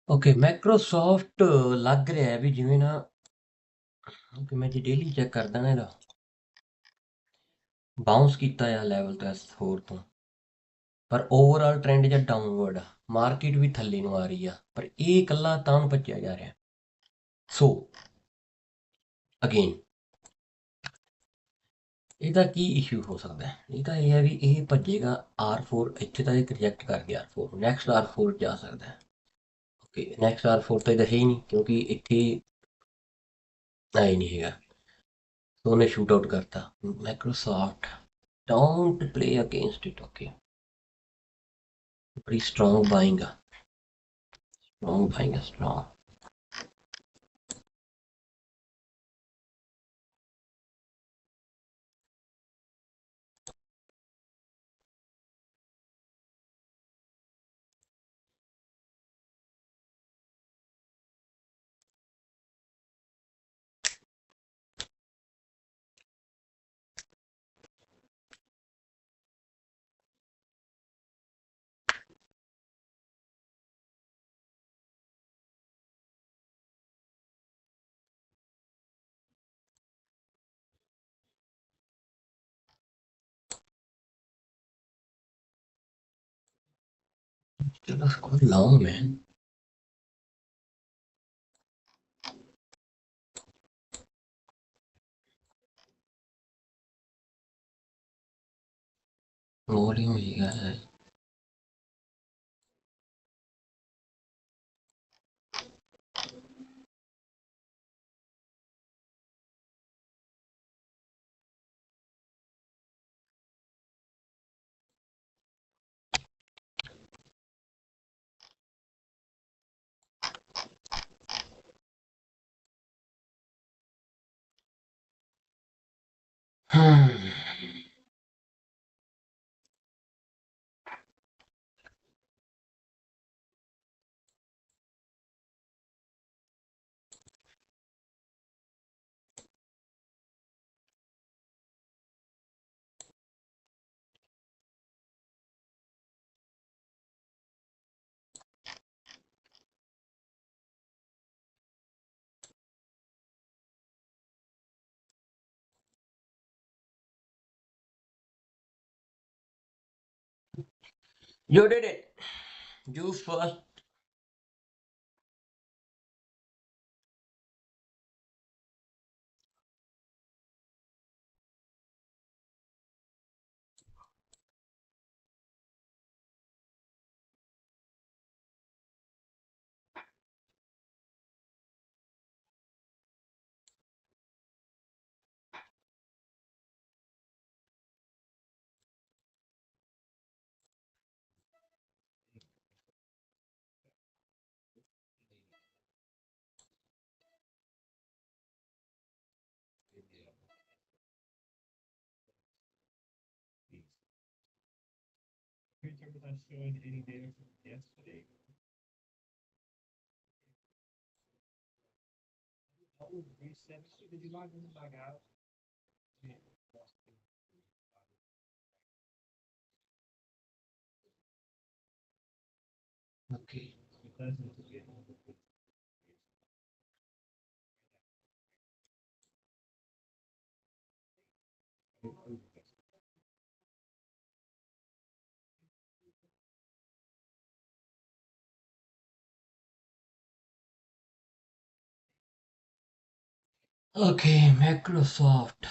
Okay Microsoft ਲੱਗ ਰਿਹਾ ਵੀ ਜਿਵੇਂ ਨਾ ਕਿ ਮੈਂ ਜੇ ਡੇਲੀ ਚੈੱਕ ਕਰਦਾ ਨਾ ਇਹਦਾ ਬਾਉਂਸ ਕੀਤਾ ਆ ਲੈਵਲ ਤੋਂ S4 ਤੋਂ ਪਰ ਓਵਰਆਲ ਟ੍ਰੈਂਡ ਜਾਂ ਡਾਊਨਵਰਡ ਆ ਮਾਰਕੀਟ ਵੀ ਥੱਲੇ ਨੂੰ ਆ ਰਹੀ ਆ ਪਰ ਇਹ ਇਕੱਲਾ ਤਾਂ ਨੂੰ ਭੱਜਿਆ ਜਾ ਰਿਹਾ ਸੋ ਅਗੇਨ ਇਹਦਾ ਕੀ ਇਸ਼ੂ ਹੋ ਸਕਦਾ ਹੈ ਇਹ ਤਾਂ ਇਹ ਹੈ ਵੀ ਇਹ ਭੱਜੇਗਾ R4 ਇੱਥੇ ਤਾਂ ਇਹ ਰਿਜੈਕਟ ਕਰ ਗਿਆ R4 ਨੈਕਸਟ R4 ਜਾ ਸਕਦਾ ਹੈ ਓਕੇ ਨੈਕਸਟ R4 ਤਾਂ ਇਹਦਾ ਹੈ ਹੀ ਨਹੀਂ ਕਿਉਂਕਿ ਇੱਥੇ ਆਏ ਨਹੀਂ ਹੈਗਾ ਸੋ ਉਹਨੇ ਸ਼ੂਟ ਆਊਟ ਕਰਤਾ Microsoft don't play against it okay बड़ी strong buying strong That's quite long, man. Volume ही है You did it. You first. Okay. Okay, Microsoft.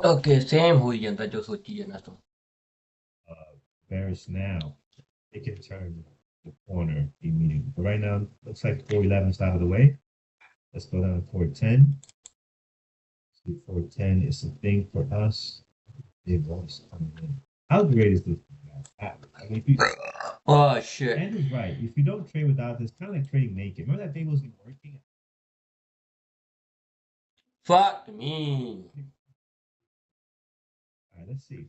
Okay same ਹੋਈ ਜਾਂਦਾ ਜੋ ਸੋਚੀ ਜਾਂਦਾ ਤੂੰ। Bears now. They can turn the corner immediately. But right now, looks like 411 is out of the way. Let's go down to 410. See, 410 is a thing for us. Big voice coming in. How great is this? I mean, if you, Oh shit. Andrew's right. If you don't trade without this, kind of like trading naked. Remember that day wasn't working? Fuck me. All right, let's see.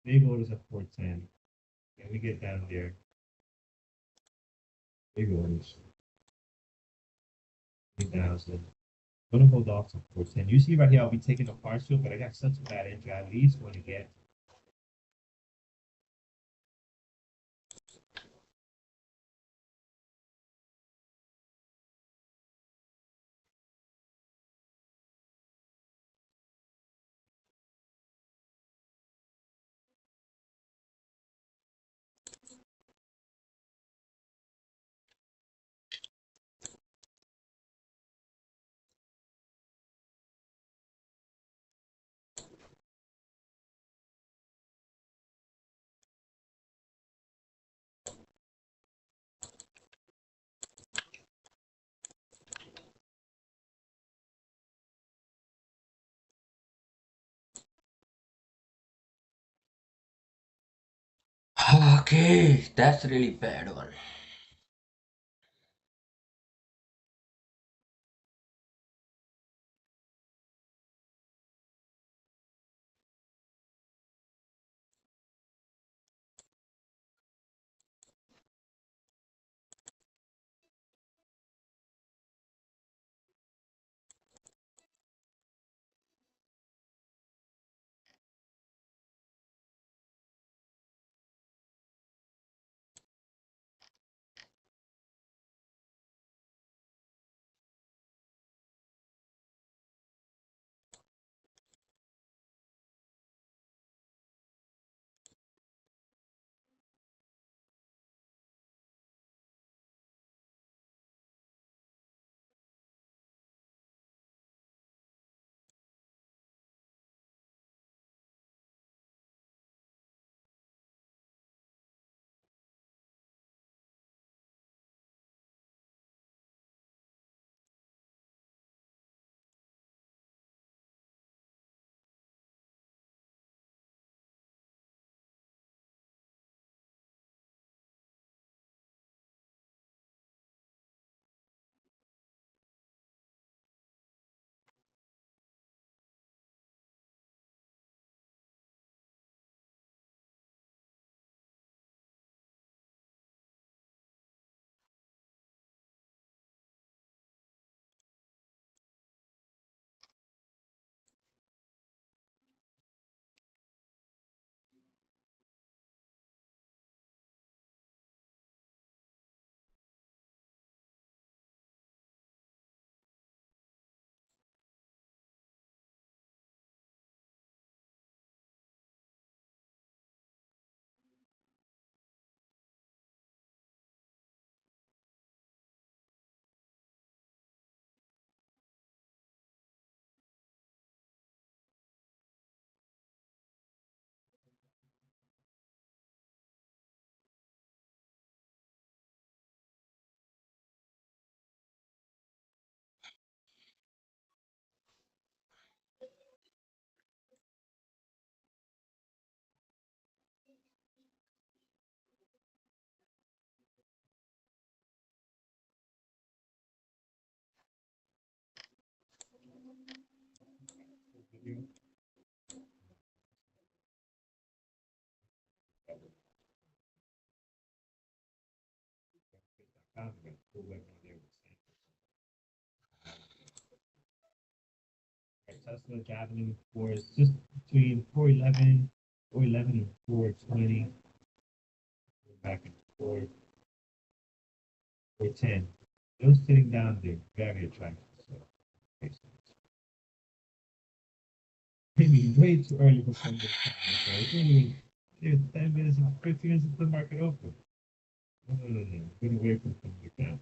Big orders at 410. Can we get down there? Big orders. 3,000. I'm gonna hold off to 410. You see right here, I'll be taking a partial, but I got such a bad injury. I at least want to get. Okay, that's really bad one. Tesla gathering for is just between 411, 411 and 420. Back and forth, 410. Those sitting down there, very attractive. So, okay, so maybe way too early for some of the time. It's only there's 10 minutes and 15 minutes until the market open. No. Get away from some of the count.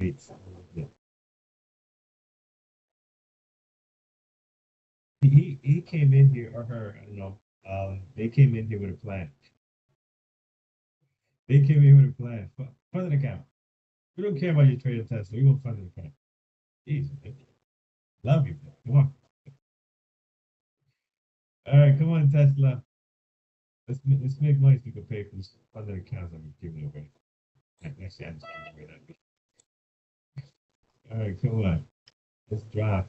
Wait a little bit. He came in here, or her, I don't know. They came in here with a plan. They came in with a plan. Fund an account. We don't care about your trade of Tesla. We want fund an account. Jeez, man. Love you, man. Come on. All right, come on, Tesla. Let's make money so we can pay for this funded accounts that we're giving away. Actually, I'm just giving away that. All right, come on. Let's drop.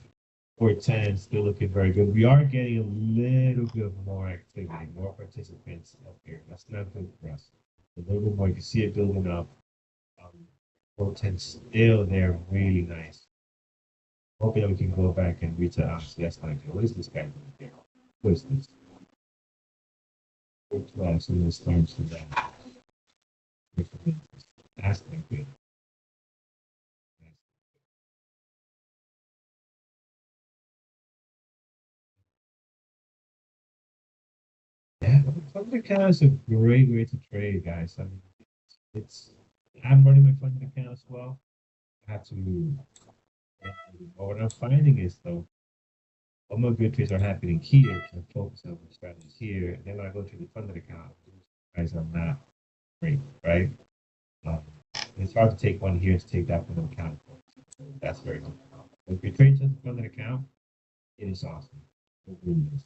410 still looking very good. We are getting a little bit more activity, more participants up here. That's not good for us. A little bit more. You can see it building up. 410 still there, really nice. Hoping that we can go back and reach out. That's not good. What is this guy doing here? What is this? 412, so this starts to that. That's not good. Yeah, funded account is a great way to trade, guys. I mean, it's I'm running my funded account as well. I have to. But what I'm finding is though, all my good trades are happening here. So I'm focusing on the strategies here. And then when I go to the funded account, guys are not great, right? Um, it's hard to take one here to take that funded account. That's very difficult. If you trade just a funded account, it is awesome. It really is.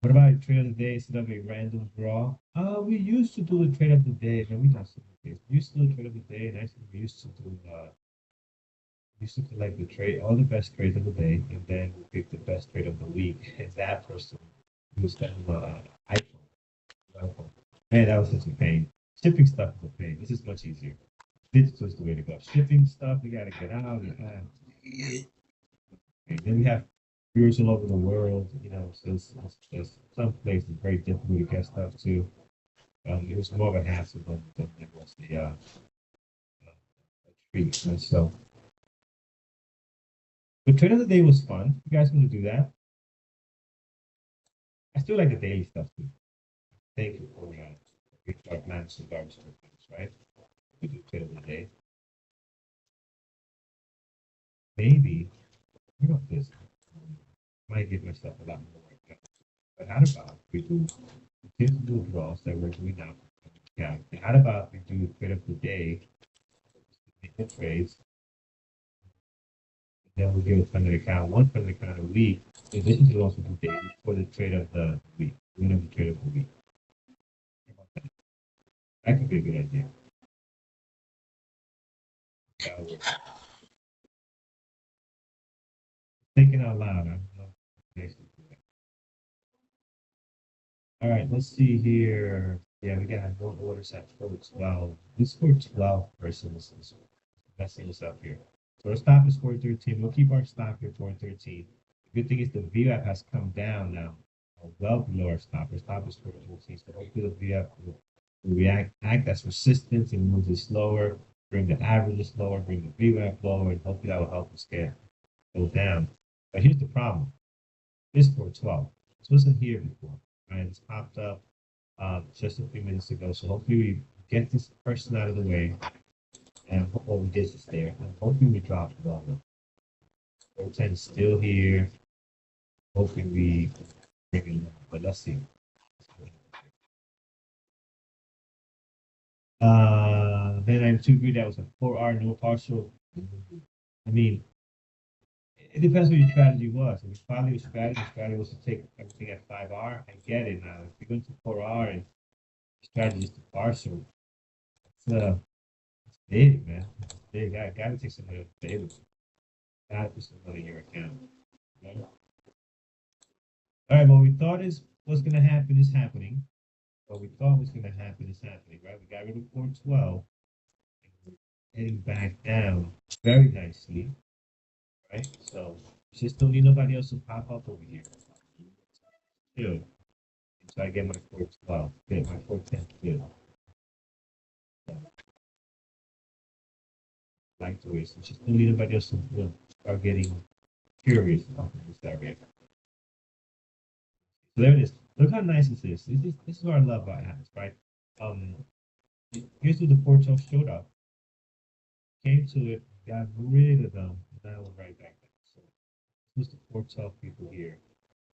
What about trade of the day instead of a random draw? We used to do the trade of the day, but we not so much. We used to do the trade of the day, and actually we used to do we used to collect the trade, all the best trades of the day, and then we pick the best trade of the week, and that person used that iPhone. Man, that was such a pain. Shipping stuff is a pain. This is much easier. Digital is the way to go. Shipping stuff, we gotta get out. And then we have viewers all over the world. You know, so it's some places very difficult to get stuff to. It was more of a hassle than it was a treat. And so, the trade of the day was fun. You guys want to do that? I still like the daily stuff too. Thank you for we start managing garbage things, right? We do trade of the day. Maybe you know this might give myself a lot more work done. But how about we do do draws that we're doing now? Yeah. And how about we do trade of the day, make the trades, and then we give a funded account, one funded account a week, in addition to also do daily for the trade of the week, win of the trade of the week. That could be a good idea. Thinking out loud. I don't know. All right, let's see here. Yeah, we got no orders at 412. This 412 person is messing us up here. So our stop is 413. We'll keep our stop here 413. The good thing is the VWAP has come down now, well below our stop. Our stop is 413. So hopefully the VWAP will act as resistance and move it slower, bring the averages lower, bring the VWAP lower, and hopefully that will help us go down. But here's the problem. This 412. This wasn't here before. Right? It's popped up just a few minutes ago. So hopefully we get this person out of the way and we get this there. And hopefully we drop the level. 410 is still here. Hopefully we bring it up. But let's see. Then I'm to agree that was a 4R no partial. I mean, it depends what your strategy was. If probably your strategy was to take everything at 5R and get it now. If you're going to 4R and strategy is to partial, it's big, man. It's big. I gotta take some of the data. Gotta put some money in your account. Right? All right, what we thought is was going to happen is happening. What we thought was going to happen is happening, right? We got rid of port 12. And we're heading back down very nicely, right? So just don't need nobody else to pop up over here. Chill. So I get my port 12, get my port 10 chill. Like the way, so just don't need nobody else to start getting curious about this area. So there it is. Look how nice this is. This is what I love about apps, right? Um, Here's what the port 12 showed up. Came to it, got rid of them, and now we're right back there. So this was the port 12 people here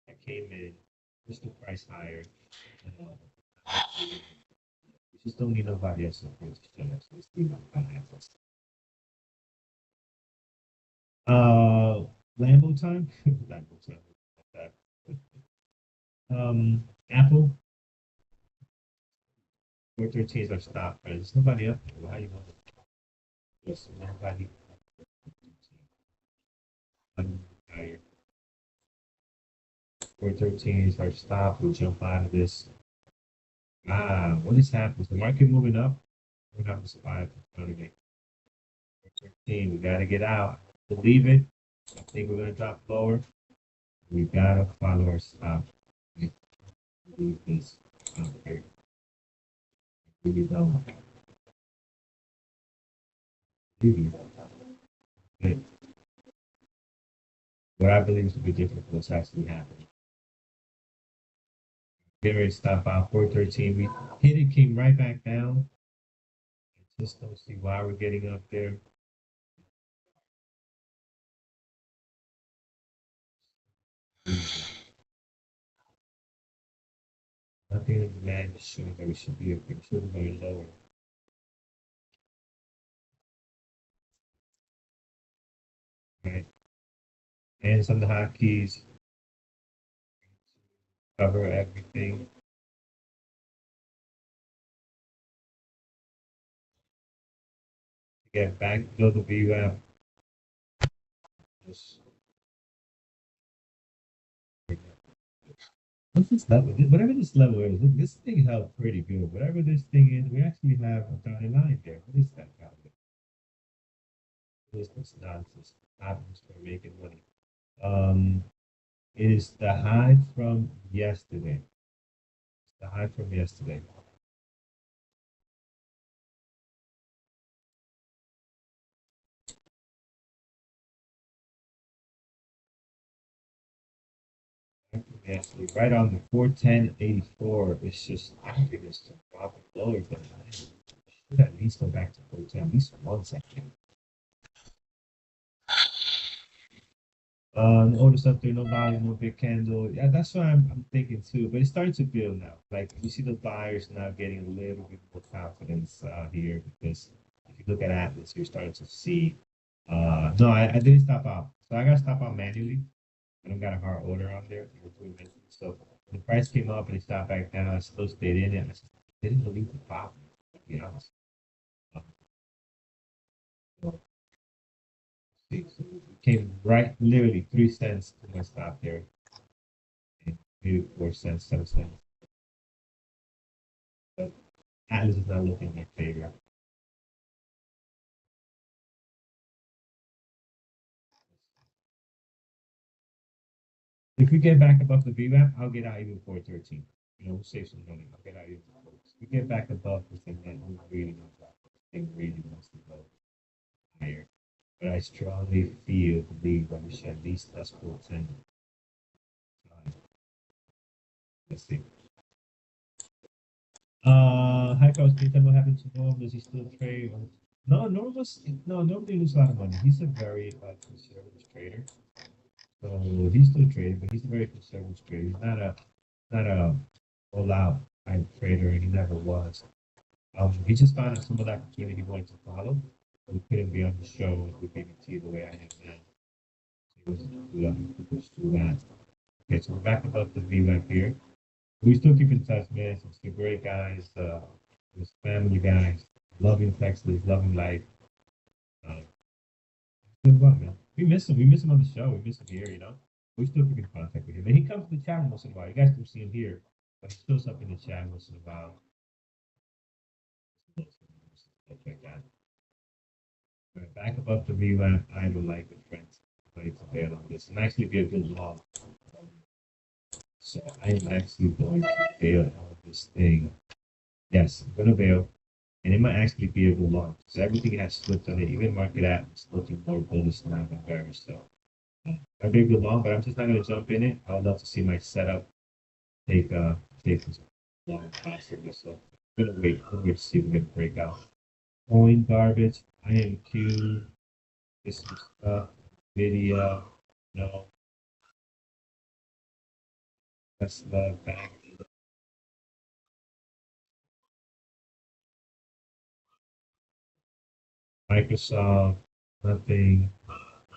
that came in, pushed the price higher. We just don't need nobody else to do this. So let's leave it behind us. Lambo time? Lambo time. Apple. 413 is our stop, but there's nobody up there. How you know? There's nobody. 413 is our stop. We'll jump out of this. What is happening? Is the market moving up? We're not survive. 413, we gotta get out. Believe it. I think we're gonna drop lower. We gotta follow our stop. Leave this out here. Really don't. Really don't. What I believe is to be different from what's actually happening. Get ready to stop out 413. We hit it, came right back down. I just don't see why we're getting up there. Nothing in the man is showing that we should be up here. Should be going lower. Right. Hands on the hotkeys. Cover everything. Get back to the VWAP. Just what's this level? Whatever this level is, look, this thing held pretty good. Whatever this thing is, we actually have a dotted line there. What is that value? What is this nonsense? Happens for making money. It is the high from yesterday. It's the high from yesterday. Actually, right on the 410.84. It's just, I think it's dropping lower, but I should at least go back to 410, at least 1 second. Notice up there, no volume, no big candle. Yeah, that's what I'm thinking too. But it's starting to build now. Like you see the buyers now getting a little bit more confidence here because if you look at Atlas, you're starting to see. No, I didn't stop out. So I got to stop out manually. I don't got a hard order on there. So when the price came up and it stopped back down, I still stayed in it. I just didn't believe the pop, to be honest. So, see, so it came right, literally 3 cents to my stop there. And maybe 4 cents, 7 cents. But Atlas is not looking in my favor. If we get back above the VWAP, I'll get out even 413. We'll save some money. I'll get out even 4. If we get back above the thing, then we really know that thing really wants to go higher. But I strongly believe that we should at least test 410. Let's see. Haikos, can you tell me what happened to Norm? Does he still trade? No, nobody loses a lot of money. He's a very conservative trader. So he's still trading, but he's a very conservative trader. He's not a all out type trader, and he never was. He just found out some of that opportunity he wanted to follow, but he couldn't be on the show with BBT the way I am now. So he was pushed through that. Okay, so we're back above the VWAP here. We still keep in touch, man. Some great guys, just family guys, loving Texas, loving life. Good luck, man. We miss him. We miss him on the show. We miss him here, We still keep in contact with him. And he comes to the chat once in a while. You guys can see him here, but he shows up in the chat once in a while. Stuff like that. Right, back above the revamp, I would like the friends play to bail on this and actually be a good law. So I am actually going to bail on this thing. Yes, I'm gonna bail. And it might actually be a good launch because everything has flipped on it. Even market app is looking more bullish now than bearish. So I'd be a good long, but I'm just not gonna jump in it. I would love to see my setup take some long possibly. So I'm gonna wait. I'm gonna see if we can break out. Coin garbage, IMQ, this is stuff, video, no, Tesla, back. Microsoft, nothing.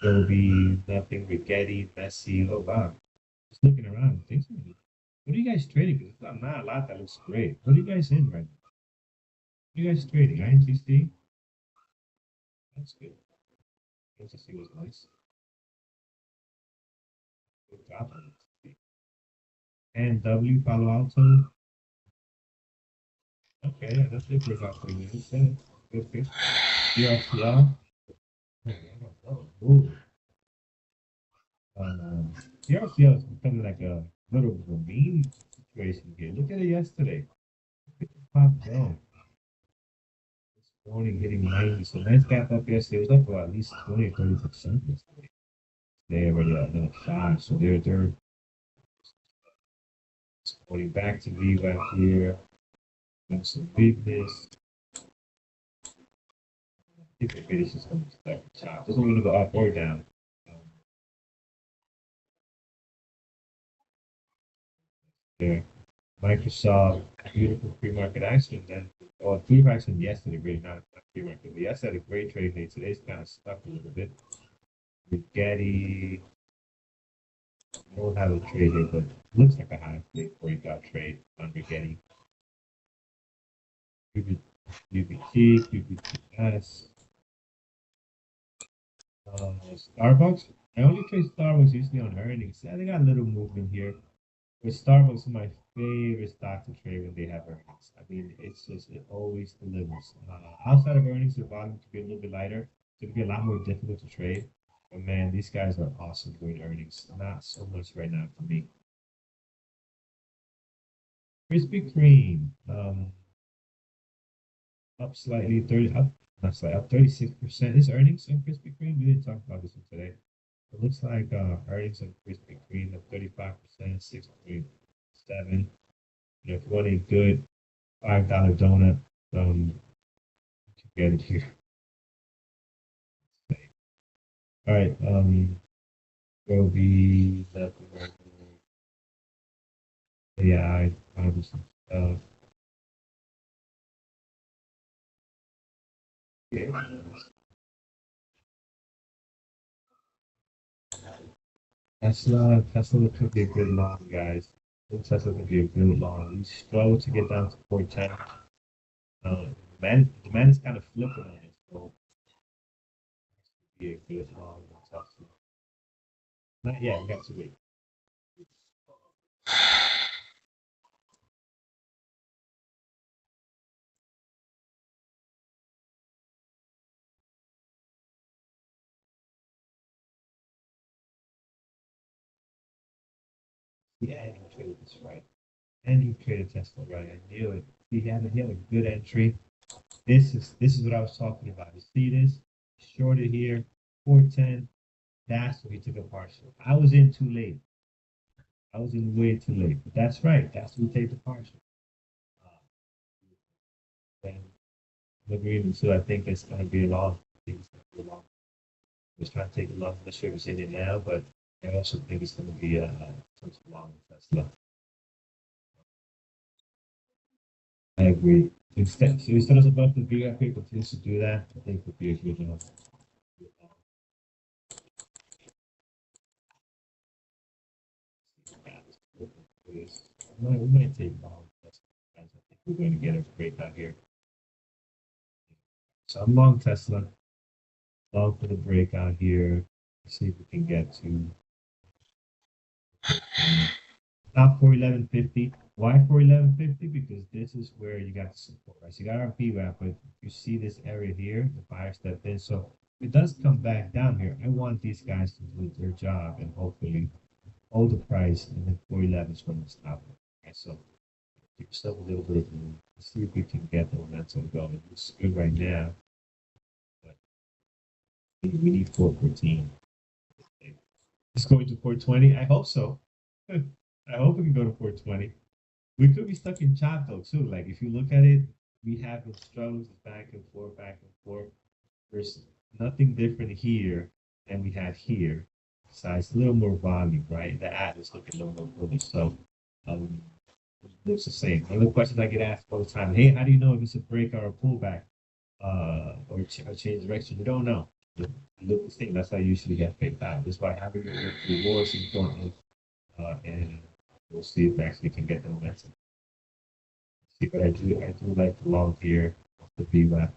Adobe, nothing. Rigetti, Messi. Oh wow. Just looking around. Things are really. What are you guys trading? Because there's not a lot that looks great. What are you guys in right now? What are you guys trading? INTC? That's good. INTC was nice. Good job on INTC. And W Palo Alto. Okay, yeah, that's good breakout for you. Good, good. DRCL. Ooh. DRCL is becoming like a little bit of a meme situation here. Look at it yesterday. It popped down. This morning hitting 90. So nice gap up yesterday. It was up about at least 20 or 30% yesterday. They already at another 5. So they're supporting back to VWAP here. Got some weakness. I think the finish is going to start to chop. Doesn't want to go up or down. There. Microsoft, beautiful pre-market action. Then, well, pre-market action yesterday, really not pre-market. But yesterday had a great trade day. Today's kind of stuck a little bit. Rigetti, I don't have a trade here, but looks like a high breakout trade on Rigetti. UBT, QBTS, Starbucks. I only trade Starbucks usually on earnings. Yeah, they got a little movement here. But Starbucks is my favorite stock to trade when they have earnings. I mean, it's just, it always delivers. Outside of earnings, the volume could be a little bit lighter. So it could be a lot more difficult to trade. But man, these guys are awesome during earnings. Not so much right now for me. Krispy Kreme, up slightly, 30, up, not slightly, up 36%. This earnings on Krispy Kreme, we didn't talk about this one today. It looks like earnings on Krispy Kreme up 35%, 6.7. You know, if you want a good $5 donut, you get it here. All right, will be that AI, some stuff. Yeah. Tesla could be a good long, guys. Tesla could be a good long. We struggle to get down to 410. Demand is kind of flipping on it, so be a good long on Tesla. Not yet, we got to wait. Yeah, you traded this right. And you traded Tesla right. I knew it. He had a good entry. This is what I was talking about. You see this? Shorted here, 410. That's what he took a partial. I was in too late. I was in way too late. But that's right. That's what we take the partial. And I'm agreeing. So I think it's going to be a long. I think it's going to be a long. I was trying to take a long. I'm not sure if it's in it now, but I also think it's going to be a long Tesla. I agree. Instead of above the VWAP continues to do that, I think would be a good enough. We might take long. I think we're going to get a breakout here. So I'm long Tesla. Long for the breakout here. Let's see if we can get to Not for 1150. Why for 1150? Because this is where you got the support, right? So you got our VWAP, but you see this area here, the buyer stepped in. So if it does come back down here, I want these guys to do their job and hopefully hold the price, and then 411 is going to stop it. Right? So give yourself a little bit of room. See if we can get the momentum going. It's good right now, but we need 414. It's going to 420. I hope so. I hope we can go to 420. We could be stuck in chop though too. Like if you look at it, we have been struggles back and forth, back and forth. There's nothing different here than we had here. Besides a little more volume, right? The ad is looking a little more bullish. So um looks the same. One of the questions I get asked all the time, hey, how do you know if it's a break or a pullback? Or change direction? You don't know. You look the same. That's how you usually get faked out. That's why having your rewards important. And we'll see if actually can get the momentum. See, but I do like the long here, the VWAP.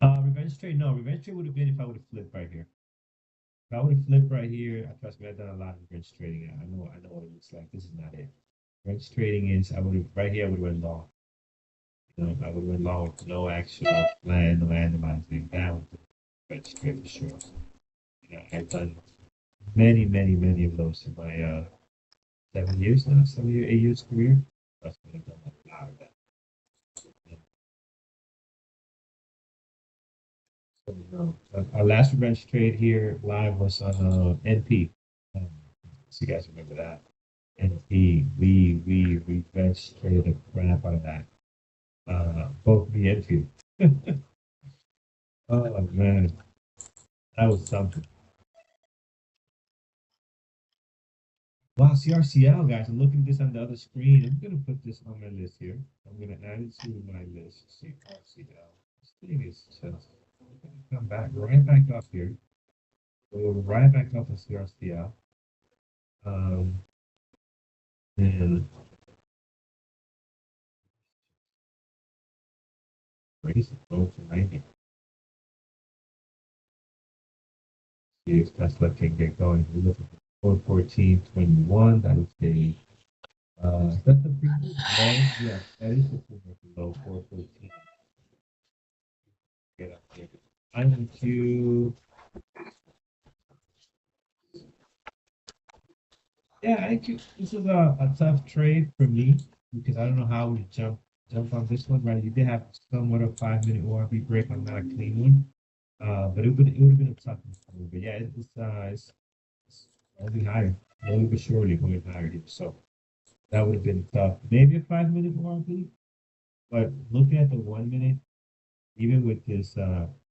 Revenge trade, no, revenge trade would have been if I would have flipped right here. If I would have flipped right here, I trust me, I've done a lot of revenge trading. I know what it looks like. This is not it. Revenge trading is I would have right here I would have went long. You know, I would have went long with no actual plan, no analyzing. That would be revenge trade for sure. You know, I've done many of those in my 7 years now, 7 year, 8 years career. That's when I've done a lot of that. So, our last revenge trade here live was on NP. Um, so you guys remember that. NP, we revenge traded the crap out of that. Both me and you. Oh man, that was something. Wow, CRCL guys, I'm looking at this on the other screen. I'm gonna put this on my list here. I'm gonna add it to my list. CRCL. This thing is just come back right back up here. Go right back up to CRCL. Um, and raise it go to 90. See if Tesla can get going. We look at 414.21. That is the that's the previous low. Yeah, that is the previous low 414. Get up here. I'm going to yeah, I think this is a tough trade for me because I don't know how we jump on this one, right? You did have somewhat of 5 minute ORB break on not a clean one. But it would have been a tough one for me. But yeah, it's only higher. Slowly but surely going higher here. So that would have been tough. Maybe a 5 minute ORB, but looking at the 1 minute, even with this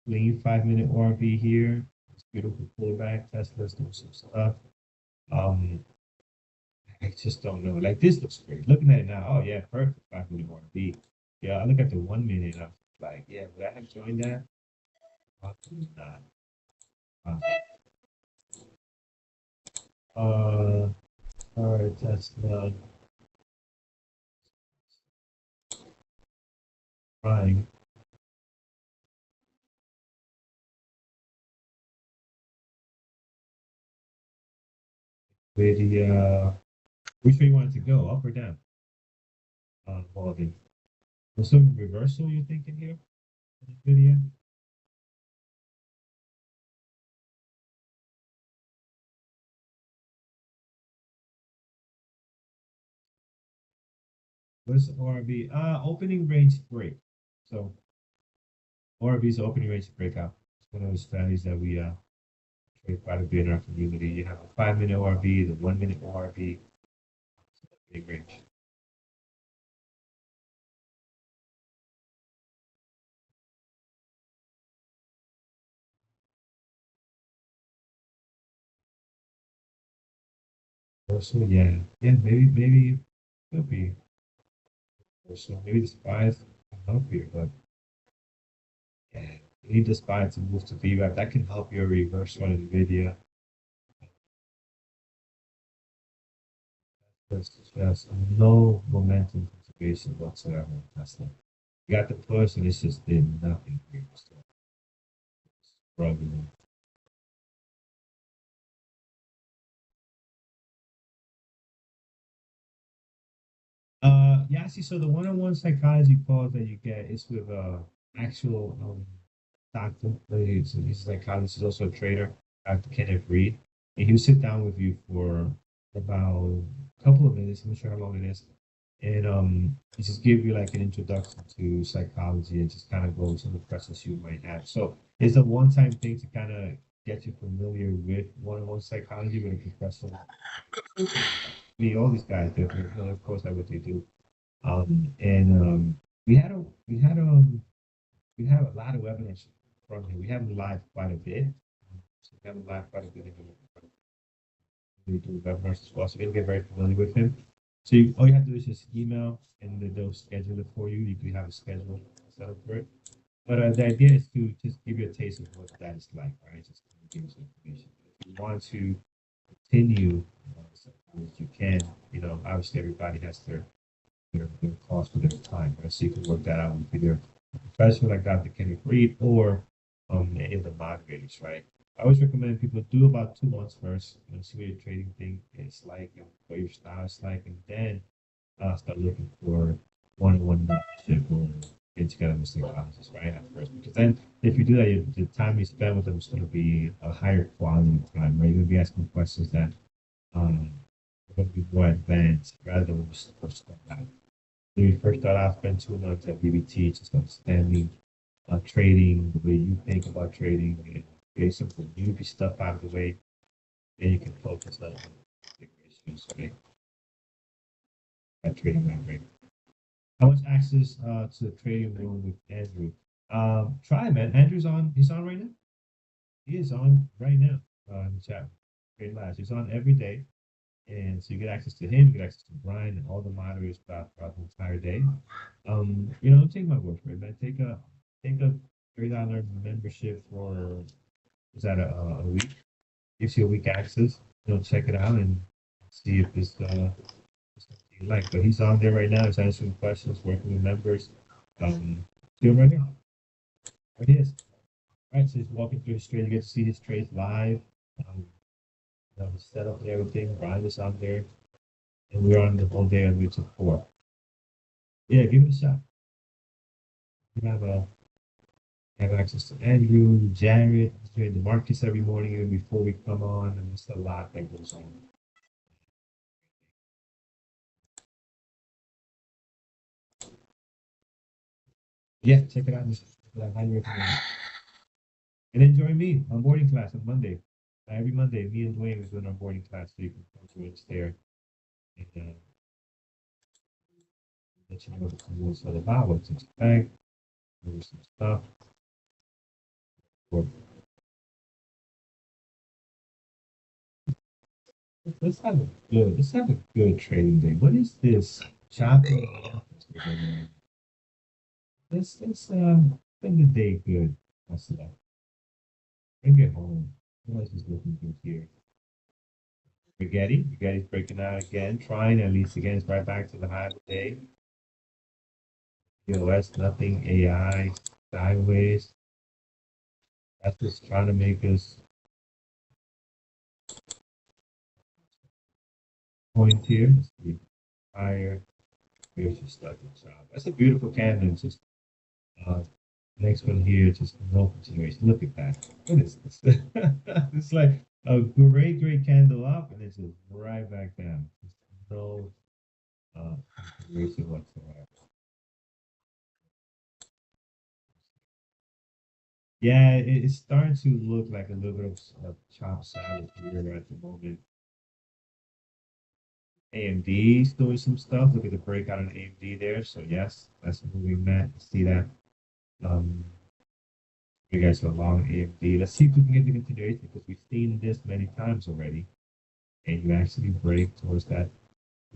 clean 5 minute ORB here, it's beautiful pullback. Tesla's doing some stuff. Um, I just don't know. Like this looks great. Looking at it now, oh yeah, perfect 5 minute ORB. Yeah, I look at the 1 minute, I'm like, yeah, would I have joined that? Probably not. All right, Tesla trying. Where the which way you want it to go, up or down? Quality. Was some reversal you're thinking here in this video? What's ORB? Opening range break. So ORB is opening range breakout. It's one of those strategies that we trade quite a bit in our community. You have a 5 minute ORB, the 1 minute ORB, big range. Also, yeah, maybe could be. Also, maybe the spies can help here, but yeah, you need the spy to move to VWAP. That can help your reverse on NVIDIA. There's just no momentum conservation whatsoever. That's like you got the push and it's just did nothing here. So struggling. Yeah, see, so the one-on-one psychology calls that you get is with actual doctor. He's a psychologist, he's also a trader, Dr. Kenneth Reed. And he'll sit down with you for about a couple of minutes, I'm not sure how long it is. And he just give you like an introduction to psychology and just kind of go over some of the questions you might have. So it's a one-time thing to kind of get you familiar with one-on-one psychology with a professional. All these guys, they're of course, like what they do. And we had a we had we have a lot of webinars from him. We have him live quite a bit. So we have him live quite a bit. We do webinars as well, so you'll get very familiar with him. So all you have to do is just email, and they'll schedule it for you. You can have a schedule set up for it. But the idea is to just give you a taste of what that is like, right? Just give you some information. If you want to continue, as you can. Obviously everybody has their cost for their time, right? So you can work that out with either a professional like Dr. Kenneth Reed or any of the moderators, right? I always recommend people do about 2 months first, see what your trading thing is like and what your style is like, and then start looking for one-on-one mentorship or get together with psychologists, right? At first, because then if you do that, the time you spend with them is going to be a higher quality time, right? You're going to be asking questions that um, are going to be more advanced rather than when you first start out. When you first start out, spend 2 months at BBT just understanding trading, the way you think about trading, and get some of the newbie stuff out of the way. Then you can focus on bigger issues, right? At trading that rate. How much access to the trading room with Andrew? Try, man. Andrew's on. He's on right now. He is on right now in the chat. Great Labs. He's on every day. And so you get access to him, you get access to Brian and all the moderators throughout the entire day. Don't take my word for it, man. Take a $3 membership for is that a week? Gives you a week access. Check it out and see if it's something you like. But he's on there right now. He's answering questions, working with members. See him right here. There he is. All right, so he's walking through his trade. You get to see his trades live. The setup and everything. Brian is on there. And we're on the whole day until 4. Yeah, give it a shot. You have access to Andrew, Jared, the Marcus every morning even before we come on, and there's a lot that goes on. Yeah, check it out. I highly recommend it. And then join me on boarding class on Monday. Every Monday, me and Dwayne is doing our boarding class, so you can come to it there and let you know what's all about, what to expect, some stuff. Let's have a good trading day. What is this? Chocolate. Let's spend the day good. That's it. Bring it home. What else is looking good here? Spaghetti's breaking out again, trying at least again. It's right back to the high of the day. EOS, nothing. AI, sideways. That's just trying to make us point here. Let's see. Higher. Here's just stuck in shop. That's a beautiful candle. Just uh, next one here, just no continuation. Look at that. What is this? It's like a great candle up, and it's just right back down. Just no continuation whatsoever. Yeah, it's starting to look like a little bit of chop salad here at the moment. AMD's doing some stuff. Look at the breakout on AMD there. So yes, that's moving that. See that. Um, you guys are long AMD. Let's see if we can get the continuation because we've seen this many times already. And you actually break towards that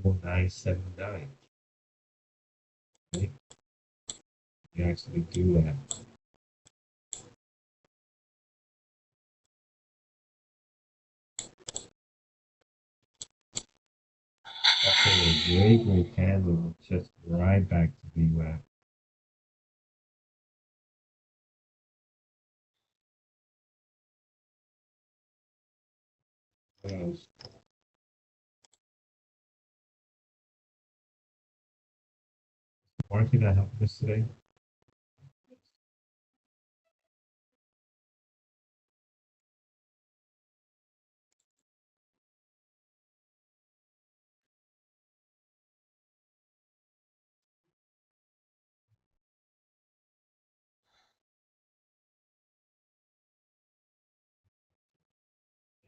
4979. Right? You actually do that. That's a great candle. Just right back to VWAP. What else? Mark, you're not helping us today?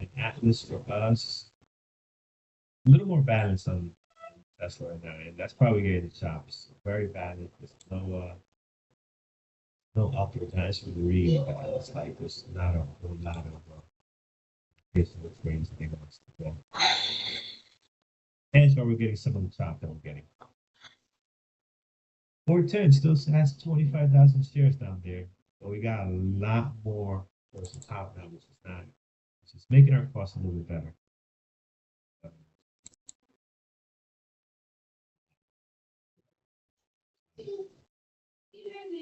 And Atlas for us, a little more balance on Tesla right now, and that's probably getting the chops. Very balanced. There's no up or down. It's really balanced. Like there's not a whole lot of this which ways they wants to go. Hence why we're getting some of the chop that we're getting. 410 still has 25,000 shares down there, but we got a lot more towards the top now, which is making our costs a little bit better.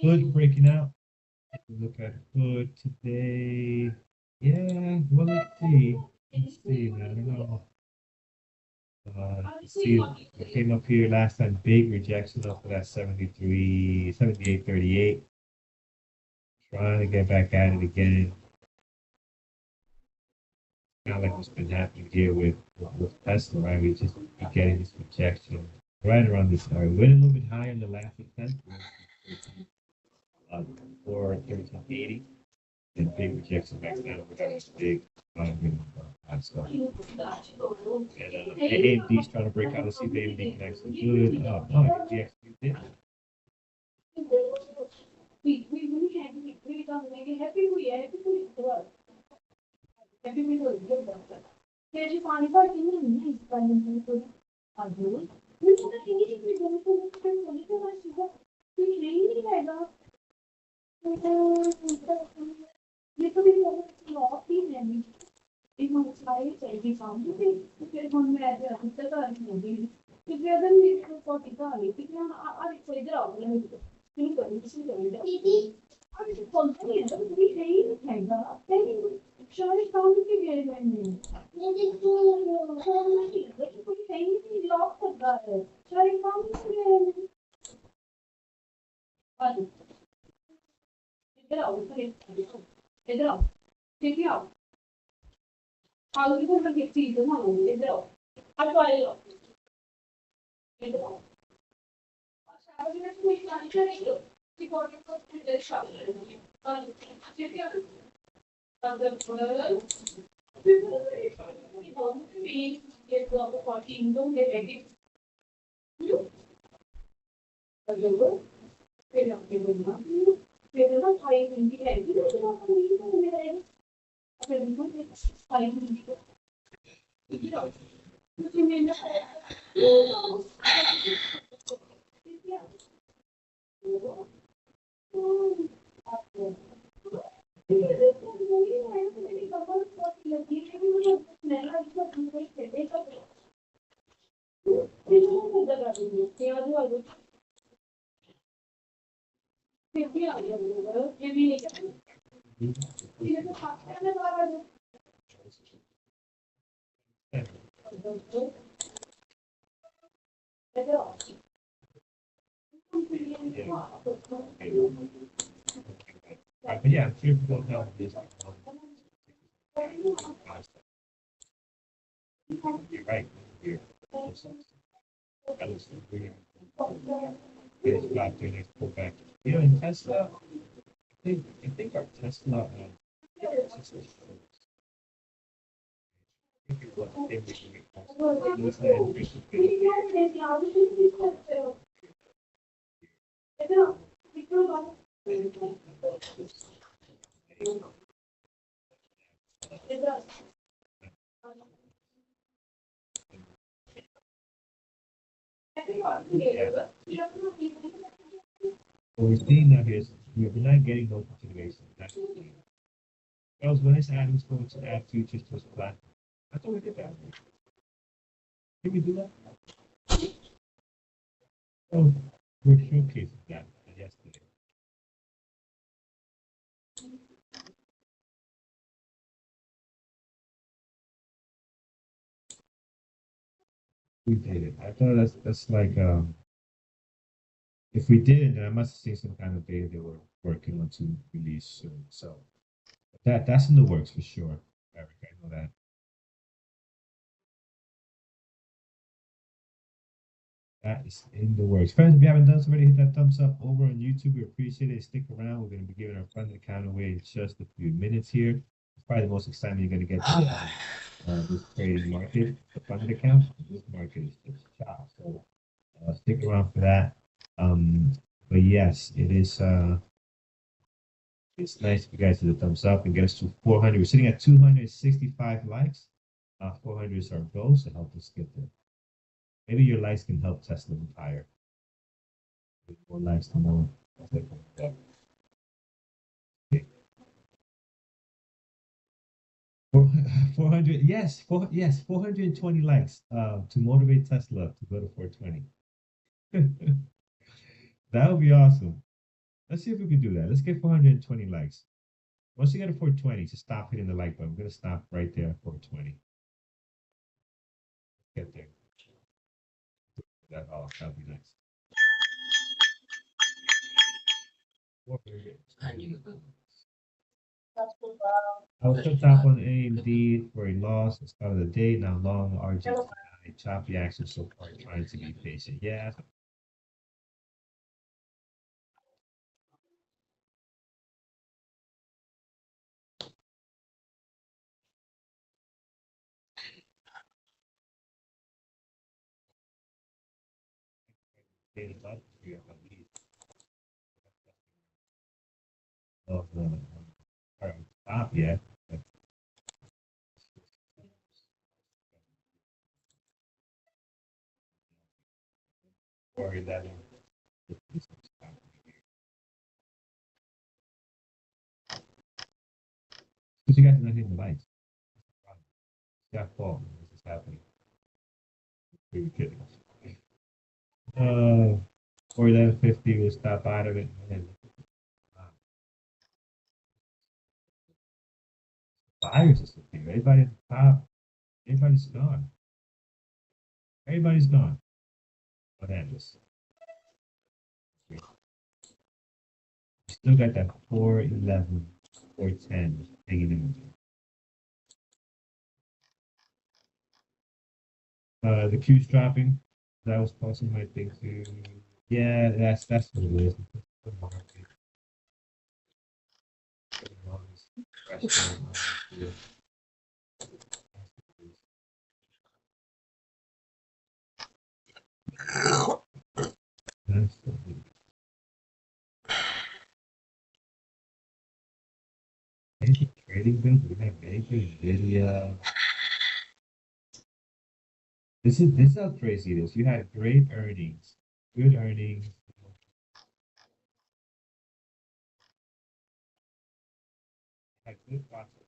Hood breaking out. If we look at Hood today, yeah, well, let's see. Let's see, man. I don't know. See, it came up here last time, big rejection off of that 73, 78.38. Trying to get back at it again. Kind of like what's been happening here with Tesla, right? We just keep getting this rejection right around this area. Went a little bit higher in the last attempt, for 1380, and big rejection back down with this big stuff. And AMD's trying to break out. Let's see if AMD can actually do it. Oh, no, AMD actually did. But yeah, if you go down this, you're right. You're, that was weird. It's about to next pull back. You know, in Tesla, I think our Tesla. Yeah. What we're seeing now is we're not getting no continuation. That's the thing. Else, when it's Adams going to add futures to his platform, I thought we did that. Can we do that? Oh, we're showcasing that yesterday. We did it. I thought that's like If we didn't, then I must have seen some kind of data they were working on to release soon. So that's in the works for sure, Eric. I know that. That is in the works. Friends, if you haven't done so already, hit that thumbs up over on YouTube. We appreciate it. Stick around. We're going to be giving our funded account away in just a few minutes here. It's probably the most exciting you're going to get this trading market. The funded account, this market is just chopped. So stick around for that. But yes, it is. It's nice if you guys do the thumbs up and get us to 400. We're sitting at 265 likes. 400 is our goal, so help us get there. Maybe your likes can help Tesla higher. More likes, the more. Okay. 400, yes, 420 likes to motivate Tesla to go to 420. That would be awesome. Let's see if we can do that. Let's get 420 likes. Once you get to 420, just stop hitting the like button. I'm going to stop right there at 420. Get there. That'll be nice. 400. I was put top on AMD for a loss at the start of the day. Now long RGB. Choppy action so far, trying to be patient. Yeah. Of the top, yeah. Or 11. Because you guys are not hitting the lights. It's got fault. This is happening. Pretty kidding. Or 1150, we'll stop out of it. And buyers is here. Everybody at the top, everybody's gone. Everybody's gone. What happens? Still got that 411, 410 hanging in. The Q's dropping. That was causing my thing to. Yeah, that's what it is. The market. That's any trading bills. We have anything video. This is how crazy it is. You had great earnings, good earnings. Had good profit.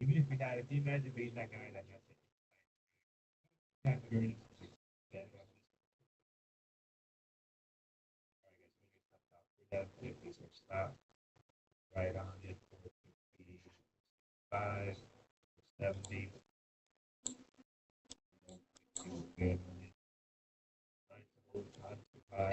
Even if we had, if you imagine being that guy that had good earnings, that 50 stop right on it. 55, 70. Good. 95.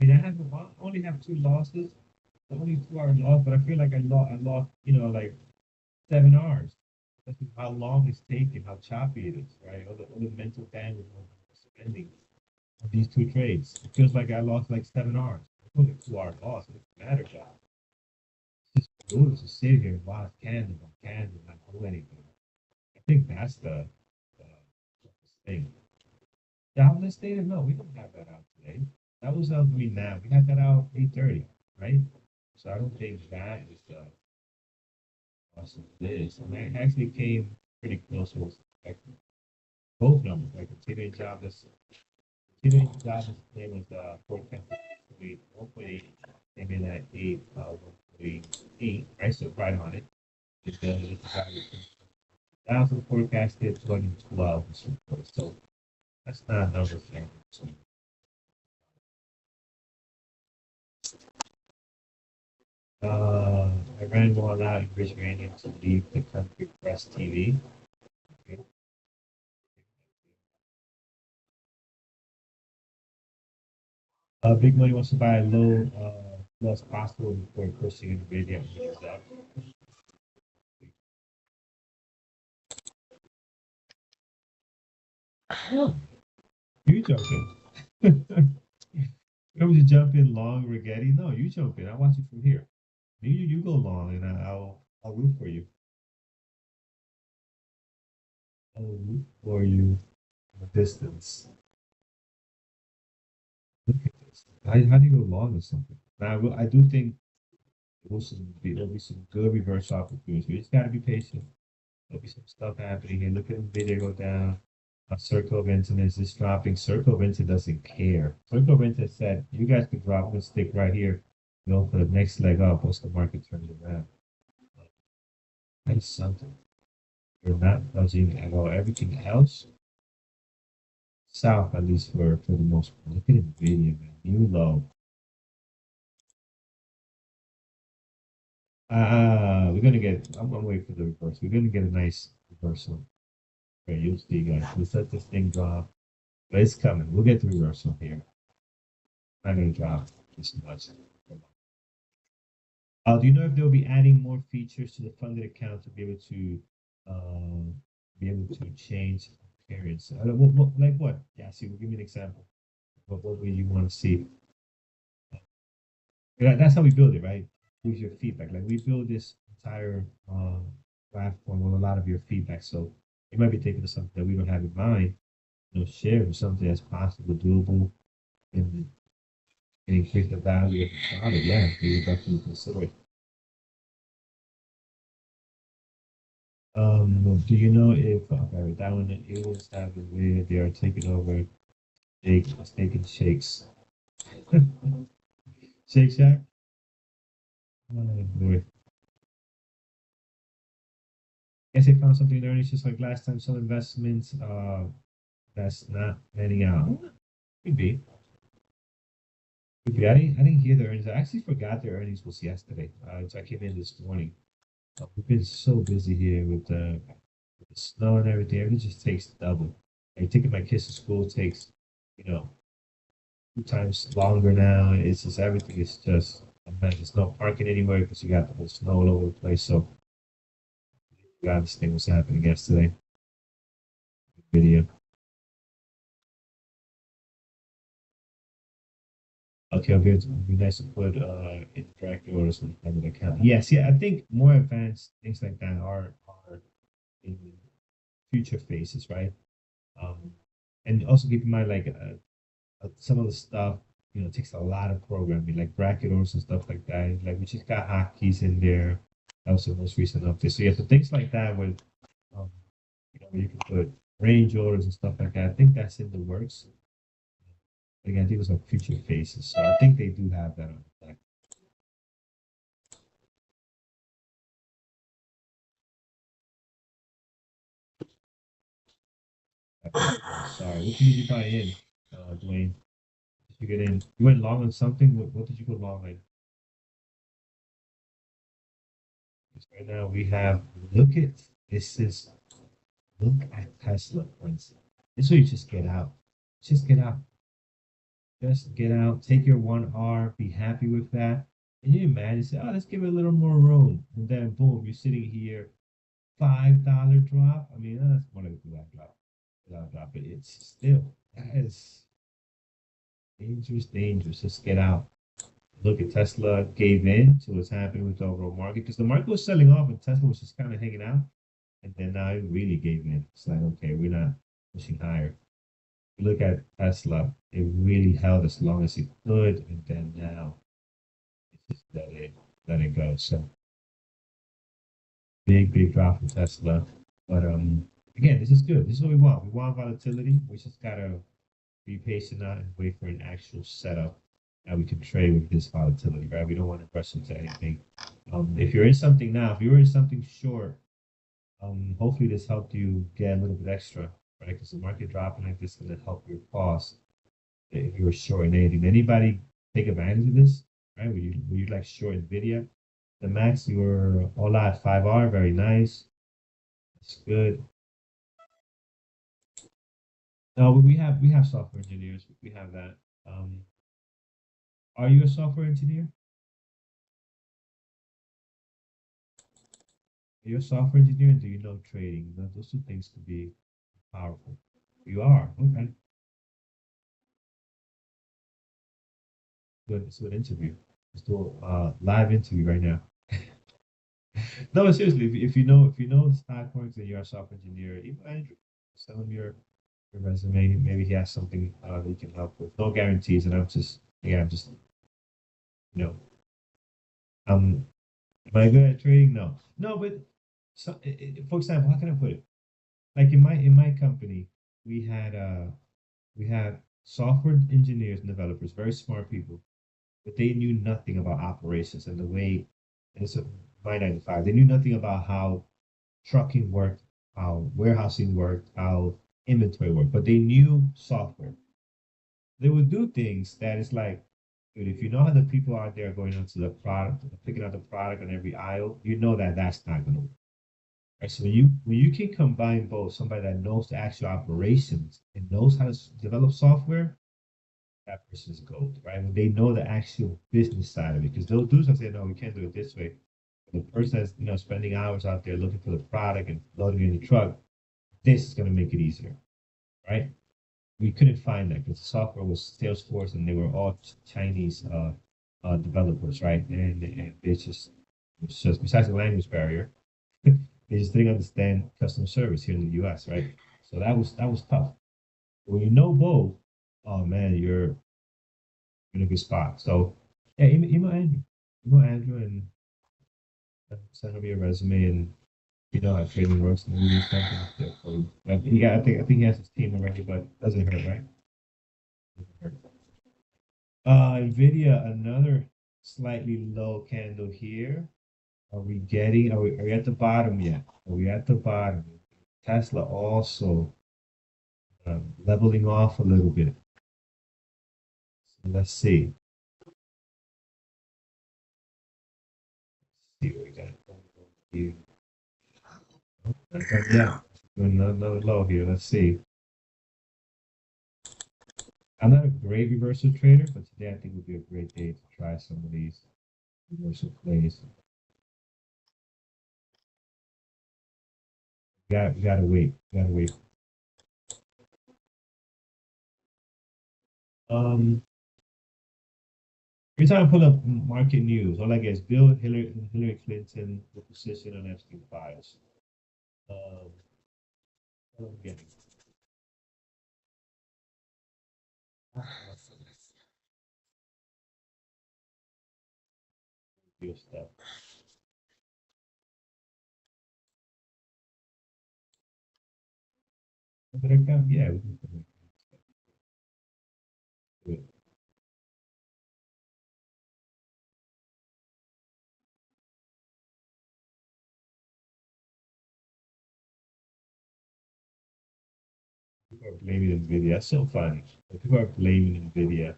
mean, only have two losses, only 2 hours lost, but I feel like I lost, like 7 hours. That's how long it's taking, how choppy it is, right? All the mental bandwidth I'm spending on these two trades. It feels like I lost like 7 hours. It's only 2 hour loss. It doesn't matter, John. It's just brutal to sit here and watch candle on candle and not do anything. I think that's the thing. Jobless data? No, we don't have that out today. That was out now. We had that out 8:30, right? So I don't think that is the awesome this. And that actually came pretty close to what's expected. Both numbers, like continuing jobless claim was forecast to be 1.8, came in at 1.8, right? So right on it. It's thousand forecasted 2012. So that's not a number thing. So, Iran will allow English Iranians to leave the country, press TV. Okay. Big Money wants to buy low as possible before pushing the video up. You joking? You want me to jump in long, Rigetti? No, you jump in. I watch it from here. You go long, and I'll root for you. I'll root for you from a distance. Look at this. How do you go long with something? Now, I do think there'll be some good reverse opportunities. You just got to be patient. There'll be some stuff happening here. Look at the video go down. A circle of incidents is dropping. Circle of incident doesn't care. Circle of incident said, you guys can drop one stick right here. Go for the next leg up once the market turns around. That's something. You're not budging at all. Everything else, south at least for the most part. Look at the video, man. New low. We're gonna get. I'm gonna wait for the reverse. We're gonna get a nice reversal. Okay, you'll see, guys. Let's let this thing drop. But it's coming. We'll get the reversal here. Not gonna drop this much. Do you know if they'll be adding more features to the funded account to be able to change appearance? Like what? Yeah, see, we'll give me an example. What would you want to see? That's how we build it, right? With your feedback. Like we build this entire platform with a lot of your feedback. So you might be thinking of something that we don't have in mind. Share with something that's possible, doable, and increase the value of the product. Yeah, we would definitely consider it. Do you know if that one the Eagles have the way they are taking over shakes? Shake Shack? Oh boy. Guess they found something there. It's just like last time some investments that's not panning out. Could be. Could be. I didn't hear the earnings. I actually forgot their earnings was yesterday. So I came in this morning. We've been so busy here with the snow and everything. Everything just takes double. Like taking my kids to school takes, you know, 2 times longer now. It's just everything is just man, there's no parking anywhere because you got the whole snow all over the place. So you understand what's happening yesterday. Video. Okay, okay, it'd be nice to put interactive orders on the account. Yes, yeah, I think more advanced things like that are in future phases, right? Um, and also keep in mind like some of the stuff takes a lot of programming, like bracket orders and stuff like that. Like we just got hotkeys in there. That was the most recent update. So yeah, so things like that with um, where you can put range orders and stuff like that. I think that's in the works. Again, I think it was like future phases. So I think they do have that on deck. Sorry, what did you buy in, Dwayne? Did you get in? You went long on something. What did you go long on? Right now we have. Look at this is. Look at Tesla, for instance. This way you just get out. Just get out. Just get out, take your 1R, be happy with that. And you imagine, say, oh, let's give it a little more room. And then boom, you're sitting here, $5 drop. I mean, that's more like a $2 drop, but it's still, that is dangerous, dangerous. Just get out. Look at Tesla gave in to what's happening with the overall market because the market was selling off and Tesla was just kind of hanging out. And then now it really gave in. It's like, okay, we're not pushing higher. Look at Tesla, it really held as long as it could, and then now it's just let it go. So big drop from Tesla. But again, this is good. This is what we want. We want volatility. We just gotta be patient now and wait for an actual setup that we can trade with this volatility, right? We don't want to rush into anything. If you're in something now, if you're in something short, hopefully this helped you get a little bit extra, right? Because the market dropping like this is going to help your cost if you're short in anything. Anybody take advantage of this, right? Were you like short Nvidia? The max you were all at 5R, very nice. That's good. No, we have software engineers. We have that. Are you a software engineer? Are you a software engineer and do you know trading? Those two things could be powerful. You are, okay. Good, it's a good interview. Let's do a live interview right now. No, seriously, if you know the stock markets and you're a software engineer, even Andrew, send him your resume. Maybe he has something that he can help with. No guarantees, and I'm just you know, am I good at trading? No, no, but so, for example, how can I put it? Like in my company, we had uh we had software engineers and developers, very smart people, but they knew nothing about operations and the way it's a my 95. They knew nothing about how trucking worked, how warehousing worked, how inventory worked, but they knew software. They would do things that is like, dude, if you know how the people out there going onto the product, picking out the product on every aisle, you know that that's not going to work. Right? So when you can combine both somebody that knows the actual operations and knows how to develop software, that person is gold, right? When they know the actual business side of it, because they'll do something, no, we can't do it this way. The person that's spending hours out there looking for the product and loading it in the truck, this is going to make it easier, right? We couldn't find that because the software was Salesforce and they were all Chinese developers, right? And it's just besides the language barrier, they just didn't understand customer service here in the U.S., right? So that was tough. When you know both, oh man, you're in a good spot. So yeah, email Andrew, and send him your resume, and you know how trading works. And maybe something up there for you. I think he has his team already, but doesn't hurt, right? Doesn't hurt. Nvidia, another slightly low candle here. Are we at the bottom yet? Are we at the bottom? Tesla also leveling off a little bit. So let's see. See what we got here. Yeah, doing another low here. Let's see. I'm not a great reversal trader, but today I think would be a great day to try some of these reversal plays. We gotta wait. We gotta wait. Every time I pull up market news, all I get is Bill Hillary Clinton, the position on Epstein files. Um, what am I getting? Real stuff. But I got, yeah, we can do it. People are blaming Nvidia. That's so funny. People are blaming Nvidia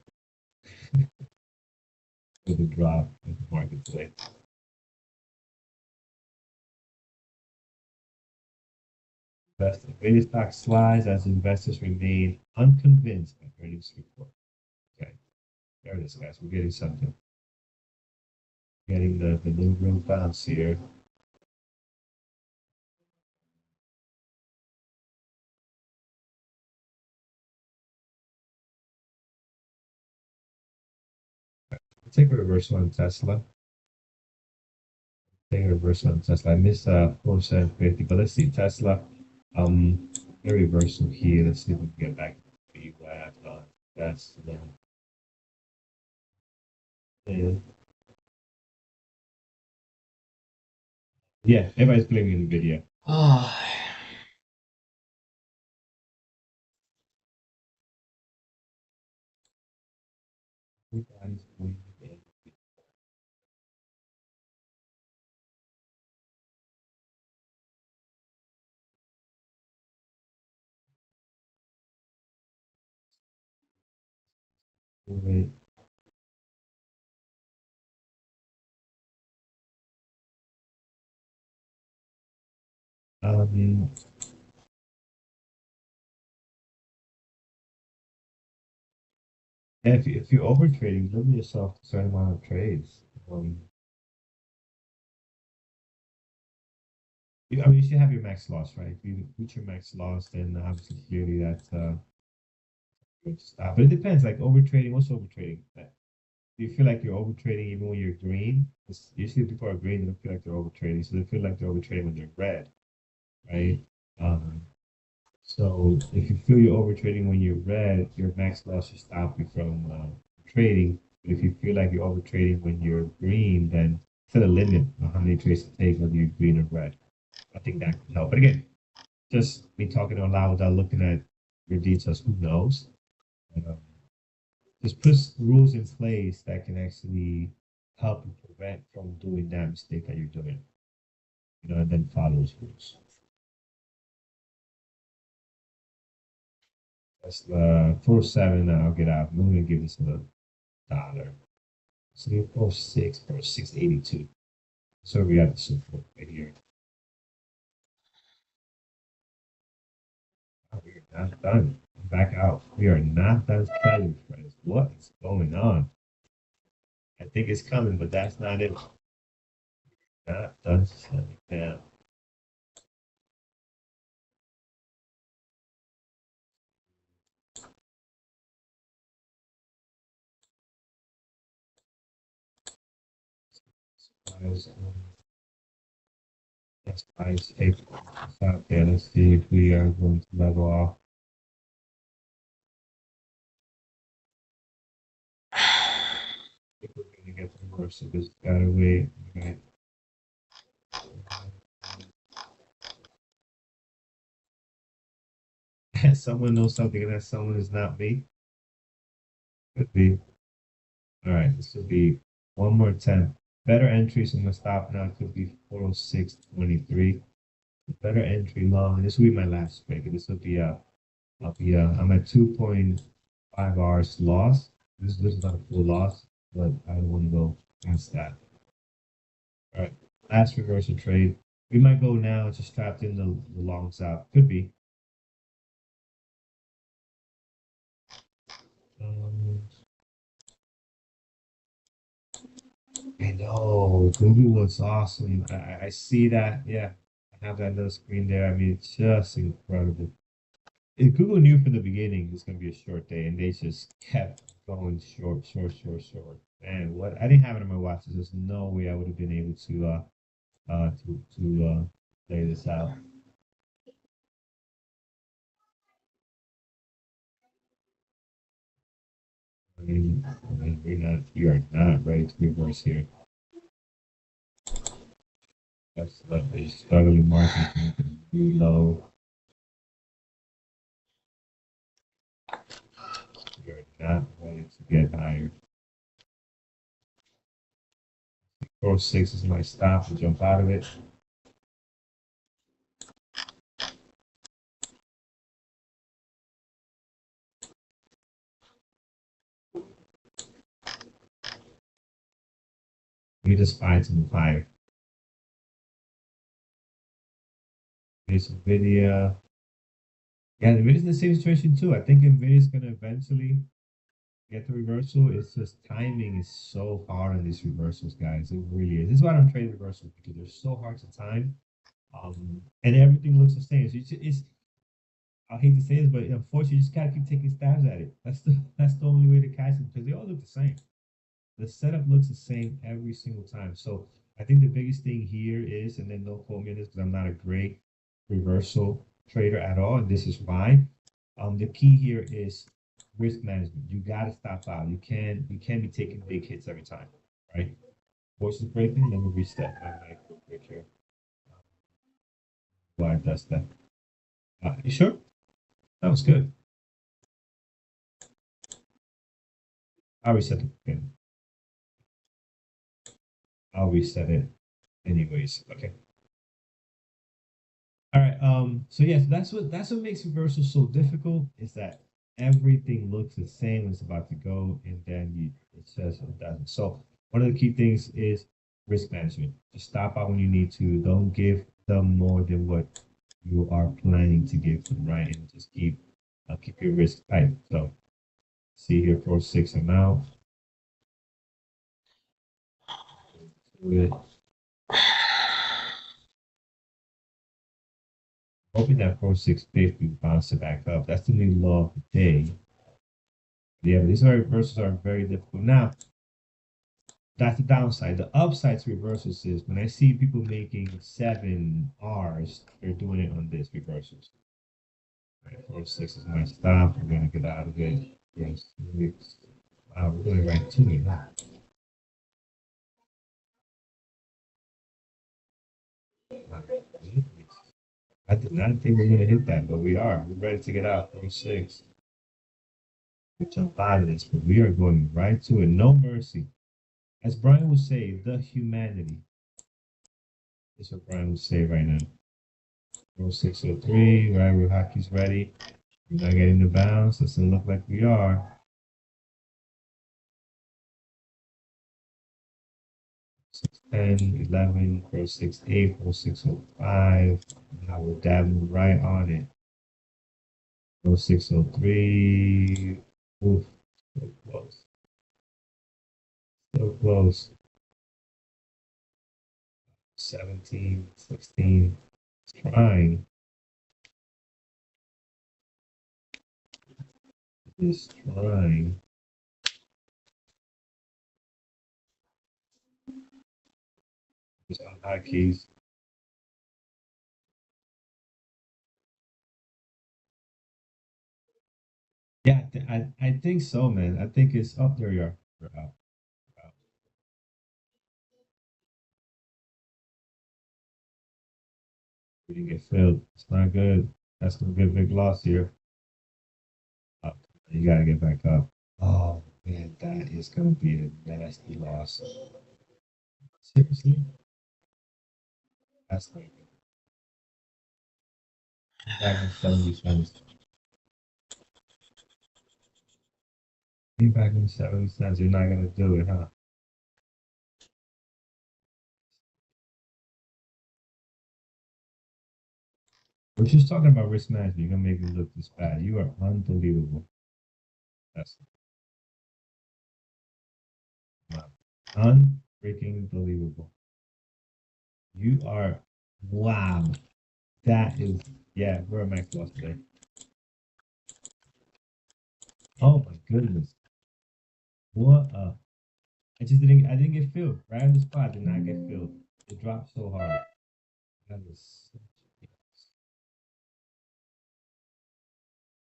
for the drop in the market today. Invest Nvidia stock slides as investors remain unconvinced by earnings report. Okay. There it is, guys. We're getting something. Getting the new real bounce here. Take a reversal on Tesla. Take a reversal on Tesla. I missed 4750, but let's see Tesla. A reversal here. Let's see if we can get back to the what that's the yeah, everybody's blaming NVIDIA. Oh, Everybody's blaming NVIDIA. Wait, Um, yeah, if you're over trading, limit yourself to a certain amount of trades. I mean, you should have your max loss, right? If you reach your max loss, then obviously clearly that's good stuff. But it depends. Like over trading, what's over trading? Do you feel like you're over trading even when you're green? 'Cause usually people are green, they don't feel like they're over trading, so they feel like they're over trading when they're red, right? Um, so if you feel you're over trading when you're red, your max loss should stop you from trading. But if you feel like you're over trading when you're green, then set a limit on how many trades to take, whether you're green or red. I think that could help. But again, just me talking out loud without looking at your details, who knows? Um, just put rules in place that can actually help you prevent from doing that mistake that you're doing, and then follow those rules. That's the 4-7. I'll get out. I'm gonna give this a dollar. So 4-6 for 682. So we have the support right here. Oh, we are not done. Back out. We are not done selling, friends. What is going on? I think it's coming, but that's not it. Not done selling. Damn. Guys, that's nice. April. Out there. Let's see if we are going to level off. I think we're going to get the worst of this. Gotta wait. Right. Someone knows something, and that someone is not me. Could be. All right. This will be one more attempt. Better entries. I'm gonna stop now. It could be 406.23. Better entry long. And this will be my last break. This will be I'm at 2.5 hours loss. This is not a full loss, but I don't want to go past that. All right, last reversal trade. We might go now. Just trapped in the longs out. Could be. Um, I know Google was awesome. I see that. Yeah, I have that little screen there. I mean, it's just incredible. If Google knew from the beginning it's going to be a short day, and they just kept going short, short, short, short. And what I didn't have it on my watch. There's no way I would have been able to play this out. We are not ready to reverse here. That's a struggling market. Low. We are not ready to get higher. 4-6 is my stop to jump out of it. We just find some higher. Here's NVIDIA. Yeah, NVIDIA's in the same situation too. I think NVIDIA's gonna eventually get the reversal. It's just timing is so hard on these reversals, guys. It really is. This is why I'm trading reversals because they're so hard to time. And everything looks the same. So it's I hate to say this, but unfortunately, you just gotta keep taking stabs at it. That's the only way to catch them because they all look the same. The setup looks the same every single time. So I think the biggest thing here is, and then don't quote me on this because I'm not a great reversal trader at all, and this is why. The key here is risk management. You gotta stop out. You can't be taking big hits every time, right? Voice is breaking. Let me reset my mic real quick here. Why it does that? You sure? That was good. I'll reset the pin. I'll reset it anyways. Okay. All right. So yes, that's what makes reversal so difficult is that everything looks the same when it's about to go, and then it says it doesn't. So one of the key things is risk management. Just stop out when you need to. Don't give them more than what you are planning to give them, right? And just keep your risk tight. So see here for 6 amount. Good. Hoping that 4650 bounce it back up. That's the new law of the day. Yeah, these reversals are very difficult. Now, that's the downside. The upside to reversals is when I see people making 7 Rs, they're doing it on this reversals. Right, 46 is my stop. We're gonna get out of it. Yes. Wow, we're going right to it now. I did not think we are gonna hit that, but we are. We're ready to get out. 46. We jump out of this, but we are going right to it. No mercy. As Brian would say, the humanity. That's what Brian would say right now. 0603, right? Where hockey's ready. We're not getting the bounce. Doesn't look like we are. 610, 11, 468, 4605. Now we're dabbing right on it. 0603. Oof, so close. So close. 17, 16. It's trying. It's trying. It's on hotkeys. Yeah, I think so, man. I think it's up. There you are. We're out. We're out. We didn't get filled. It's not good. That's gonna be a big loss here. Up. You gotta get back up. Oh man, that is gonna be a nasty loss. Seriously? That's like back in 70 cents. Be back in 70 cents. You're not gonna do it, huh? We're just talking about risk management. You're gonna make me look this bad. You are unbelievable. That's unfreaking believable. You are wow. That is yeah, we're a max loss today. Oh my goodness. What I didn't get filled. Right on the spot, did not get filled. It dropped so hard. That was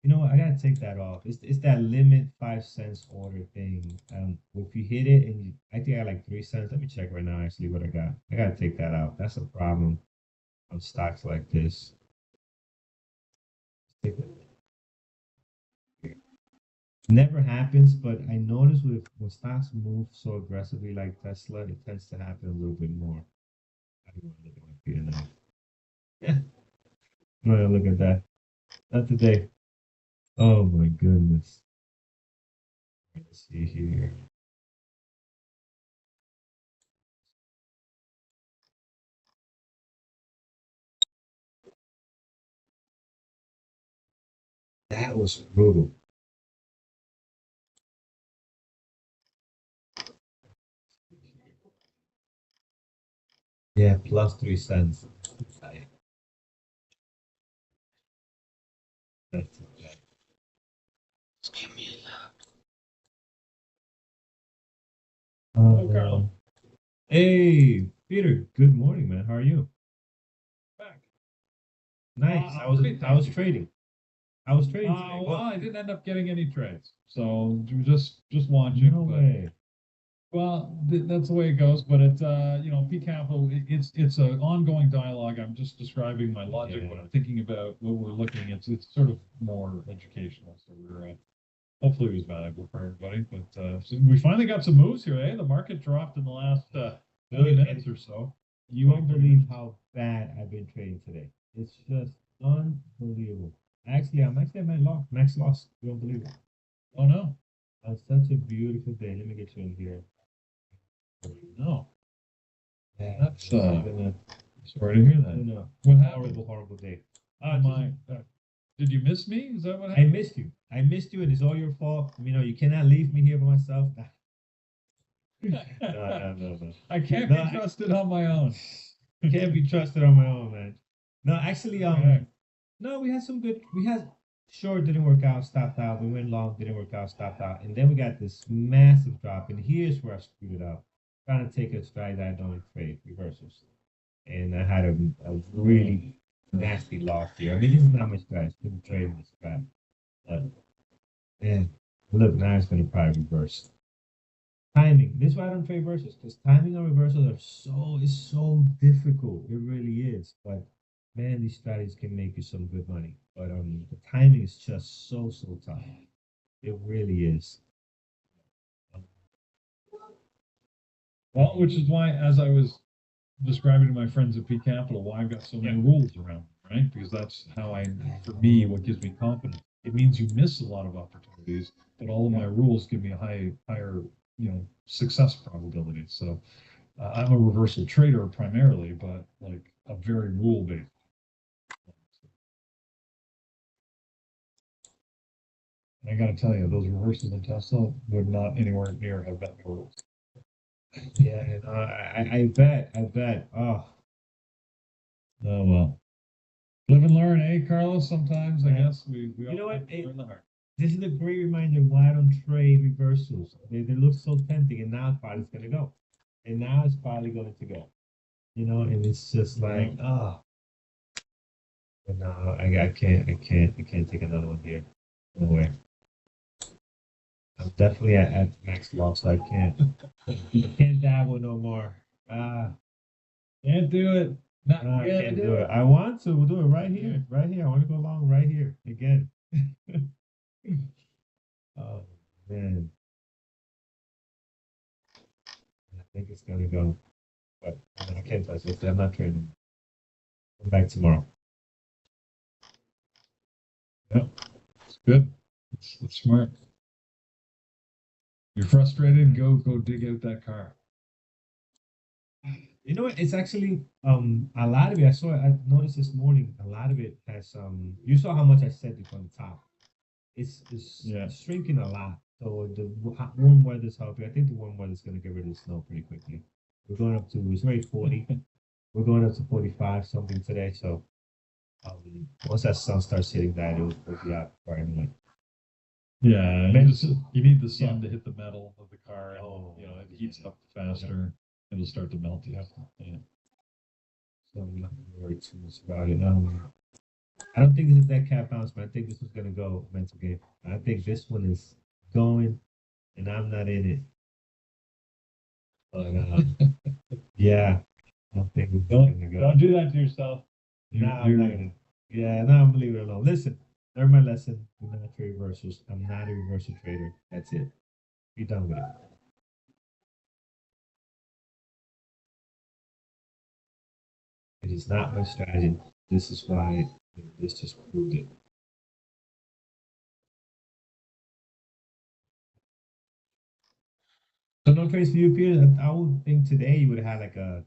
you know what? I gotta take that off. It's that limit 5 cents order thing. If you hit it and I think I like 3 cents. Let me check right now. Actually, what I got. I gotta take that out. That's a problem on stocks like this. Never happens, but I notice with when stocks move so aggressively like Tesla, it tends to happen a little bit more. I don't want to look at my P&L. Yeah, I'm gonna look at that. Not today. Oh my goodness. Let's see here. That was brutal. Yeah, plus 3 cents. That's okay. Just give me Uh, hey, Peter. Good morning, man. How are you? Back. Nice. I'm great, I thank was you. trading. I was trading today. Well, I didn't end up getting any trades, so just watching. No But way. well, that's the way it goes. But it's P Capital. It's an ongoing dialogue. I'm just describing my logic, what Yeah. I'm thinking about, what we're looking. It's sort of more educational. So we're hopefully it was valuable for everybody. But so we finally got some moves here. Eh? The market dropped in the last 20 minutes or so. You won't believe how bad I've been trading today. It's just unbelievable. I'm actually at my max loss. You won't believe it. Oh no, It's such a beautiful day. Let me get you in here. no. Yeah, That's, it's been Sorry to hear a, that. been a What happened? horrible day. My, did you miss me? Is that what I happened? missed you. I missed you, and it's all your fault. You cannot leave me here by myself. No. I can't No, be trusted on my own. Can't be trusted on my own, man. No, actually, Okay. no, we had some good. We had short didn't work out, stopped out. We went long, didn't work out, stopped out, and then we got this massive drop. And here's where I screwed it up. Trying to take a stride that I don't trade reversals, and I had a really nasty loss here. I mean, this is not my stride. Didn't trade this stride, but man, look, now it's gonna probably reverse. Timing. This is why I don't trade verses because timing on reversals are so difficult. It really is. But man, these strategies can make you some good money. But the timing is just so tough. It really is. Well, which is why, as I was describing to my friends at P Capital, why I've got so many rules around, right? Because that's how for me, what gives me confidence. It means you miss a lot of opportunities, but all of my rules give me a higher, success probability. So I'm a reversal trader primarily, but like a very rule based. I got to tell you, those reversals in Tesla would not anywhere near have been the rules. Yeah, no, I bet. Oh, Oh well, live and learn, eh, Carlos? Sometimes I Yeah. guess we all know what? have to learn the hard. This is a great reminder why I don't trade reversals. They look so tempting, and now it's probably going to go. And now it's probably going to go. And it's just like, oh, but no, I can't take another one here. No way. I'm definitely at max loss. So I can't dabble no more. Can't do it. Not I gonna can't do it. I want to. We'll do it right here. Right here. I want to go along right here again. Oh man. I think it's gonna go. But I can't touch it. I'm not trading. Come back tomorrow. Yep, it's good. It's smart. You're frustrated. Go dig out that car. You know what? It's actually a lot of it. I noticed this morning. A lot of it has You saw how much I said it on the top. It's Yeah. shrinking a lot. So the warm weather's helping. I think the warm weather's going to get rid of the snow pretty quickly. We're going up to it's already 40. We're going up to 45 something today. So once that sun starts hitting that, it'll be out for anyway. Yeah, you need the sun Yeah. to hit the metal of the car, and Oh, it heats up faster. It'll start to melt. Yeah. So I'm not going to worry too much about it. I don't think this is that cat bounce, but I think this is going to go mental game. I think this one is going, and I'm not in it. But yeah, I don't think it's going to go. Don't do that to yourself. Nah, I'm not gonna. Yeah, no, I'm leaving it alone. Listen, learn my lesson. Do not trade reversals. I'm not a reversal trader. That's it. Be done with it. It is not my strategy. This is why this just proved it. So no trades for you, Peter. I would think today you would have had like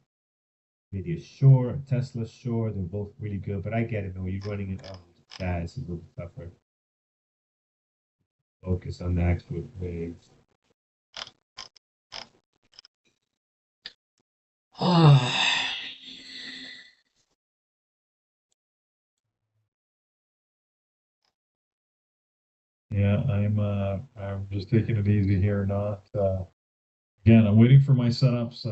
maybe a short, a Tesla short. They're both really good, but I get it. Though you're running it fast, it's a little bit tougher. Focus on the actual trades. it. Yeah, I'm just taking it easy here, not, again, I'm waiting for my setups.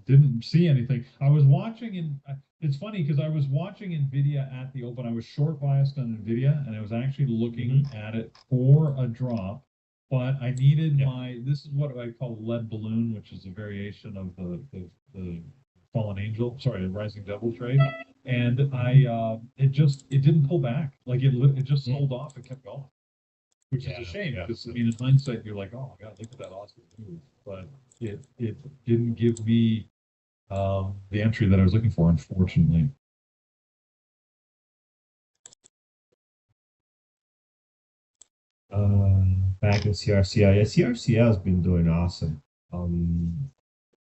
Didn't see anything. I was watching it's funny because I was watching NVIDIA at the open. I was short biased on NVIDIA and I was actually looking at it for a drop, but I needed this is what I call lead balloon, which is a variation of the fallen angel, sorry, the rising devil trade. And it didn't pull back. Like it just sold off and kept going, which is a shame because I mean, in hindsight, you're like, oh my God, look at that awesome move. But it didn't give me the entry that I was looking for, unfortunately. Back in CRCL, yeah, CRCL has been doing awesome.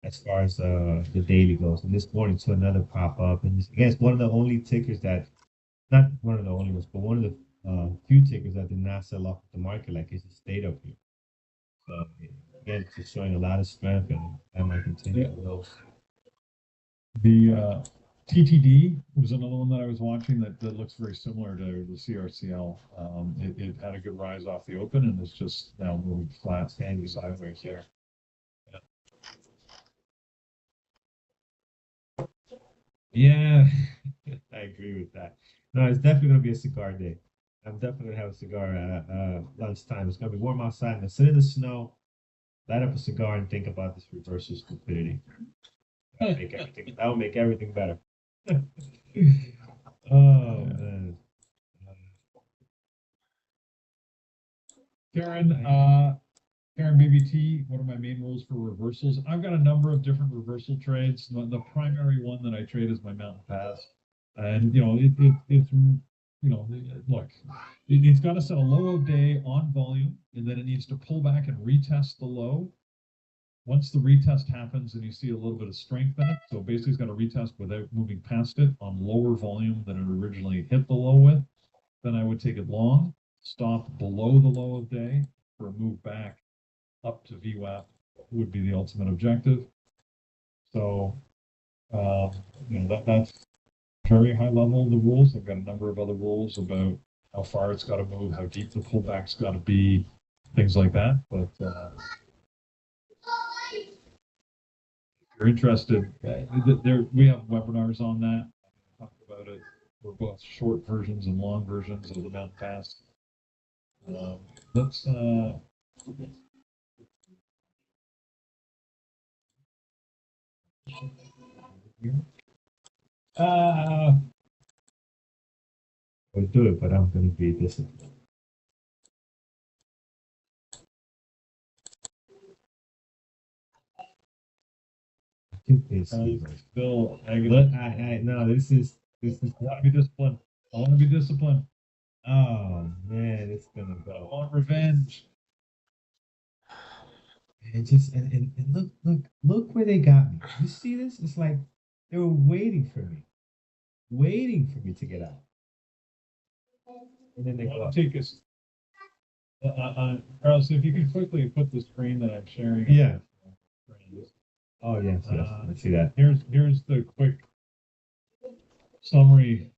As far as the daily goes, and this morning to another pop up, and again, it's one of the only tickers that, not one of the only ones, but one of the few tickers that did not sell off the market, like it's just stayed up here. So again, it's just showing a lot of strength, and that might continue. The TTD was another one that I was watching that looks very similar to the CRCL. It had a good rise off the open and it's just now moving flat, standing sideways there. Yeah, I agree with that. No, it's definitely gonna be a cigar day. I'm definitely gonna have a cigar at lunchtime. It's gonna be warm outside. I'm gonna sit in the snow, light up a cigar, and think about this reversal stupidity. That will make everything better. Oh man. Karen BBT, what are my main rules for reversals? I've got a number of different reversal trades. The primary one that I trade is my Mountain Pass. And, look, it's got to set a low of day on volume, and then it needs to pull back and retest the low. Once the retest happens and you see a little bit of strength in it, so basically it's got to retest without moving past it on lower volume than it originally hit the low with, then I would take it long, stop below the low of day for a move back up to VWAP would be the ultimate objective. So, that's very high level of the rules. I've got a number of other rules about how far it's got to move, how deep the pullback's got to be, things like that. But if you're interested, we have webinars on that. Talk about it. We're both short versions and long versions of the Mountain Pass. Let's I'll do it, but I'm gonna be disciplined. Bill, no, this is I want to be disciplined. I want to be disciplined. oh man, it's gonna I go. want revenge. And just and look where they got me. You see this? It's like they were waiting for me to get out. And then they go up. Take us. Carlos, if you could quickly put the screen that I'm sharing. Yeah. Oh yes, yes. I see that. Here's the quick summary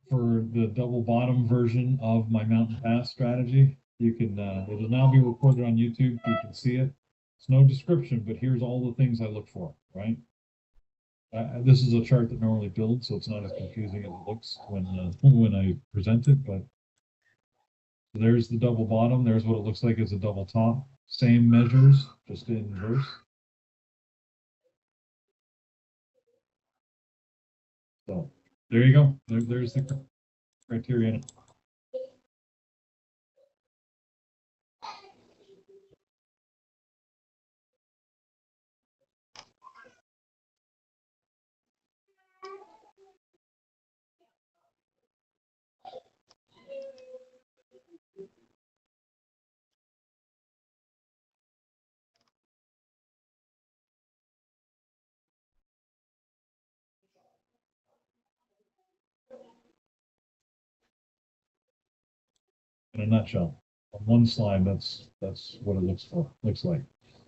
for the double bottom version of my Mountain Pass strategy. You can it'll now be recorded on YouTube. You can see it. It's no description, but here's all the things I look for, right? This is a chart that normally builds, so it's not as confusing as it looks when I present it. But there's the double bottom. There's what it looks like as a double top. Same measures, just in reverse. So there you go. There's the criteria. In a nutshell, on one slide, that's what it looks like.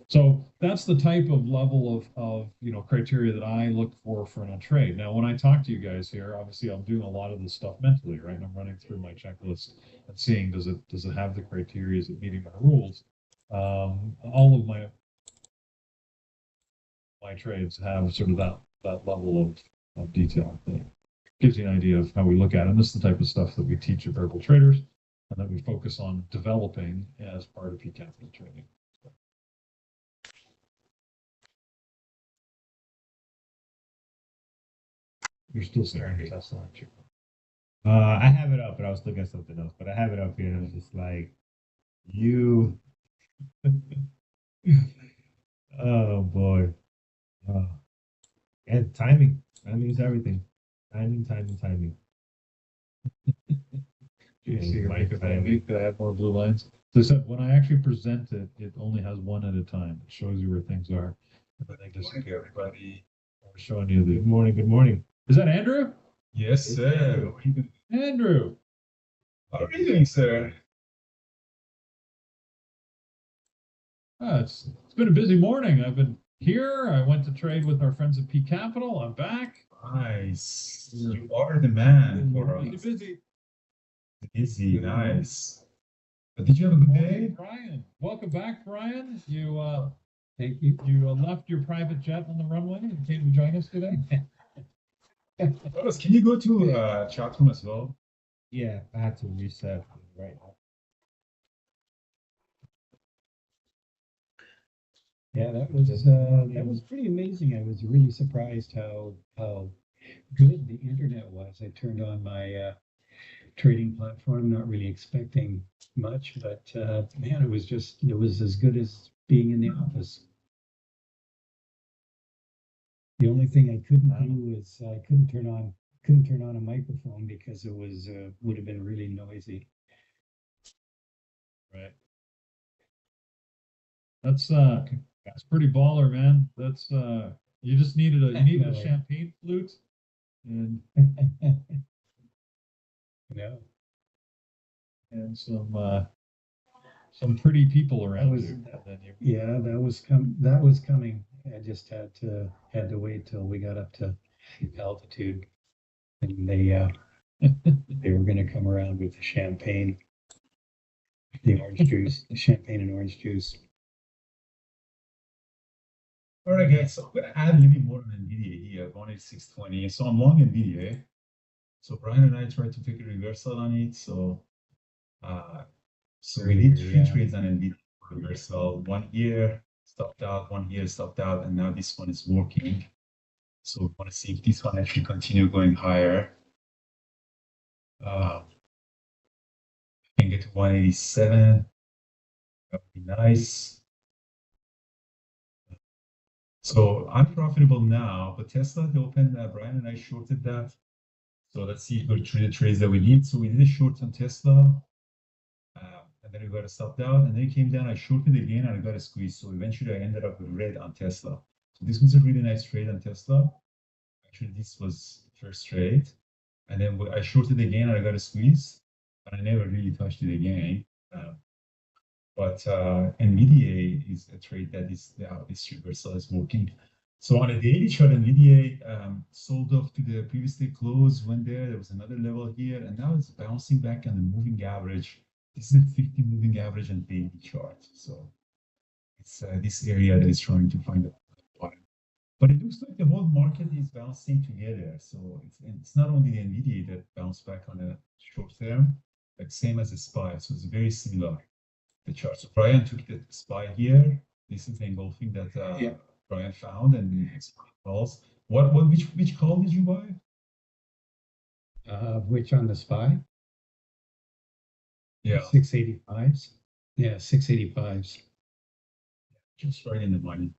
So that's the type of level of criteria that I look for in a trade. Now, when I talk to you guys here, obviously I'm doing a lot of this stuff mentally, right? And I'm running through my checklist and seeing does it have the criteria, is it meeting my rules? All of my trades have sort of that level of detail. That gives you an idea of how we look at it. And this is the type of stuff that we teach at variable traders and that we focus on developing as part of P Capital trading. You're still staring at Tesla, aren't you? I have it up, but I was looking at something else. But I have it up here, and it's just like you. Oh boy. And timing. Timing is everything. Timing, timing, timing. Do you Yeah, see Mike, if I add more blue lines? So I said, when I actually present it, it only has one at a time. It shows you where things are. And then they disappear. Everybody, I'm showing you the. Good morning. Good morning. Is that Andrew? Yes, sir. Andrew. How are you doing, sir? It's been a busy morning. I've been here. I went to trade with our friends at P Capital. I'm back. Nice. You are the man for Busy, us. busy. Busy, nice. But did you have a good day? Brian, welcome back, Brian. You Thank you. you left your private jet on the runway and came to join us today. Carlos, can you go to chat room as well? Yeah, I had to reset right now. Yeah, that was pretty amazing. I was really surprised how good the internet was. I turned on my trading platform, not really expecting much, but man, it was as good as being in the office. The only thing I couldn't do was I couldn't turn on a microphone because it was would have been really noisy. Right. That's pretty baller, man. That's you just needed a champagne flute and Yeah. and some pretty people around was- you. And then you Yeah, that was coming. I just had to wait till we got up to altitude, and they were going to come around with the champagne, the orange juice, champagne and orange juice. All right, guys. So I'm gonna add a little bit more on NVIDIA here, 18620. So I'm long NVIDIA. So Brian and I tried to take a reversal on it. So we did three trades on NVIDIA reversal. One here stopped out, one here stopped out, and now this one is working. So we want to see if this one actually continue going higher. Can get to 187. That would be nice. So I'm profitable now, but Tesla, they opened, Brian and I shorted that. So let's see if we trade the trades that we need. So we did a short on Tesla, and then we got a stop down, and then it came down. I shorted again, and I got a squeeze. So eventually, I ended up with red on Tesla. So this was a really nice trade on Tesla. Actually, this was the first trade, and then I shorted again, and I got a squeeze, and I never really touched it again. But NVIDIA is a trade that is this reversal is working. So on a daily chart, NVIDIA sold off to the previous day close, went there. There was another level here, and now it's bouncing back on the moving average. This is a 50 moving average on daily chart. So it's this area that is trying to find a bottom. But it looks like the whole market is bouncing together. So it's not only the NVIDIA that bounced back on a short term, like same as the SPY. So it's very similar. The chart. So Brian took the SPY here. This is the engulfing that Brian found, and it's calls. Which call did you buy? Which on the SPY? Yeah, 685s. Yeah, 685s. just right in the money.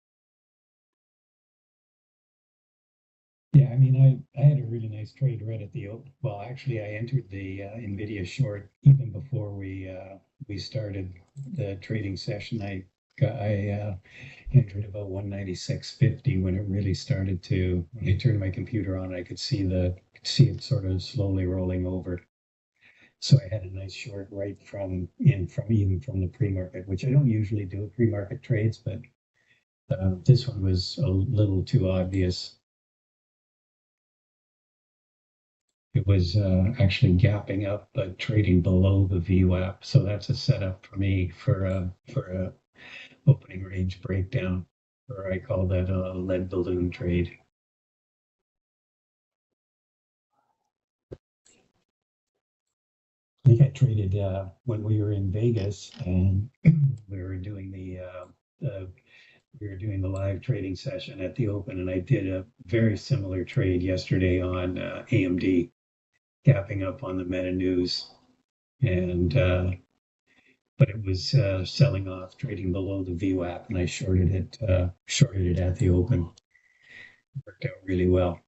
Yeah, I mean, I had a really nice trade right at the open. Well, actually, I entered the NVIDIA short even before we started the trading session. I entered about 196.50 when it really started to. When I turned my computer on, I could see it sort of slowly rolling over. So I had a nice short right from the pre-market, which I don't usually do pre-market trades, but This one was a little too obvious. It was actually gapping up, but trading below the VWAP. So that's a setup for me for a opening range breakdown, or I call that a lead balloon trade. I think I traded when we were in Vegas, and we were doing the live trading session at the open, and I did a very similar trade yesterday on AMD, gapping up on the Meta News, and but it was selling off, trading below the VWAP, and I shorted it at the open. Worked out really well.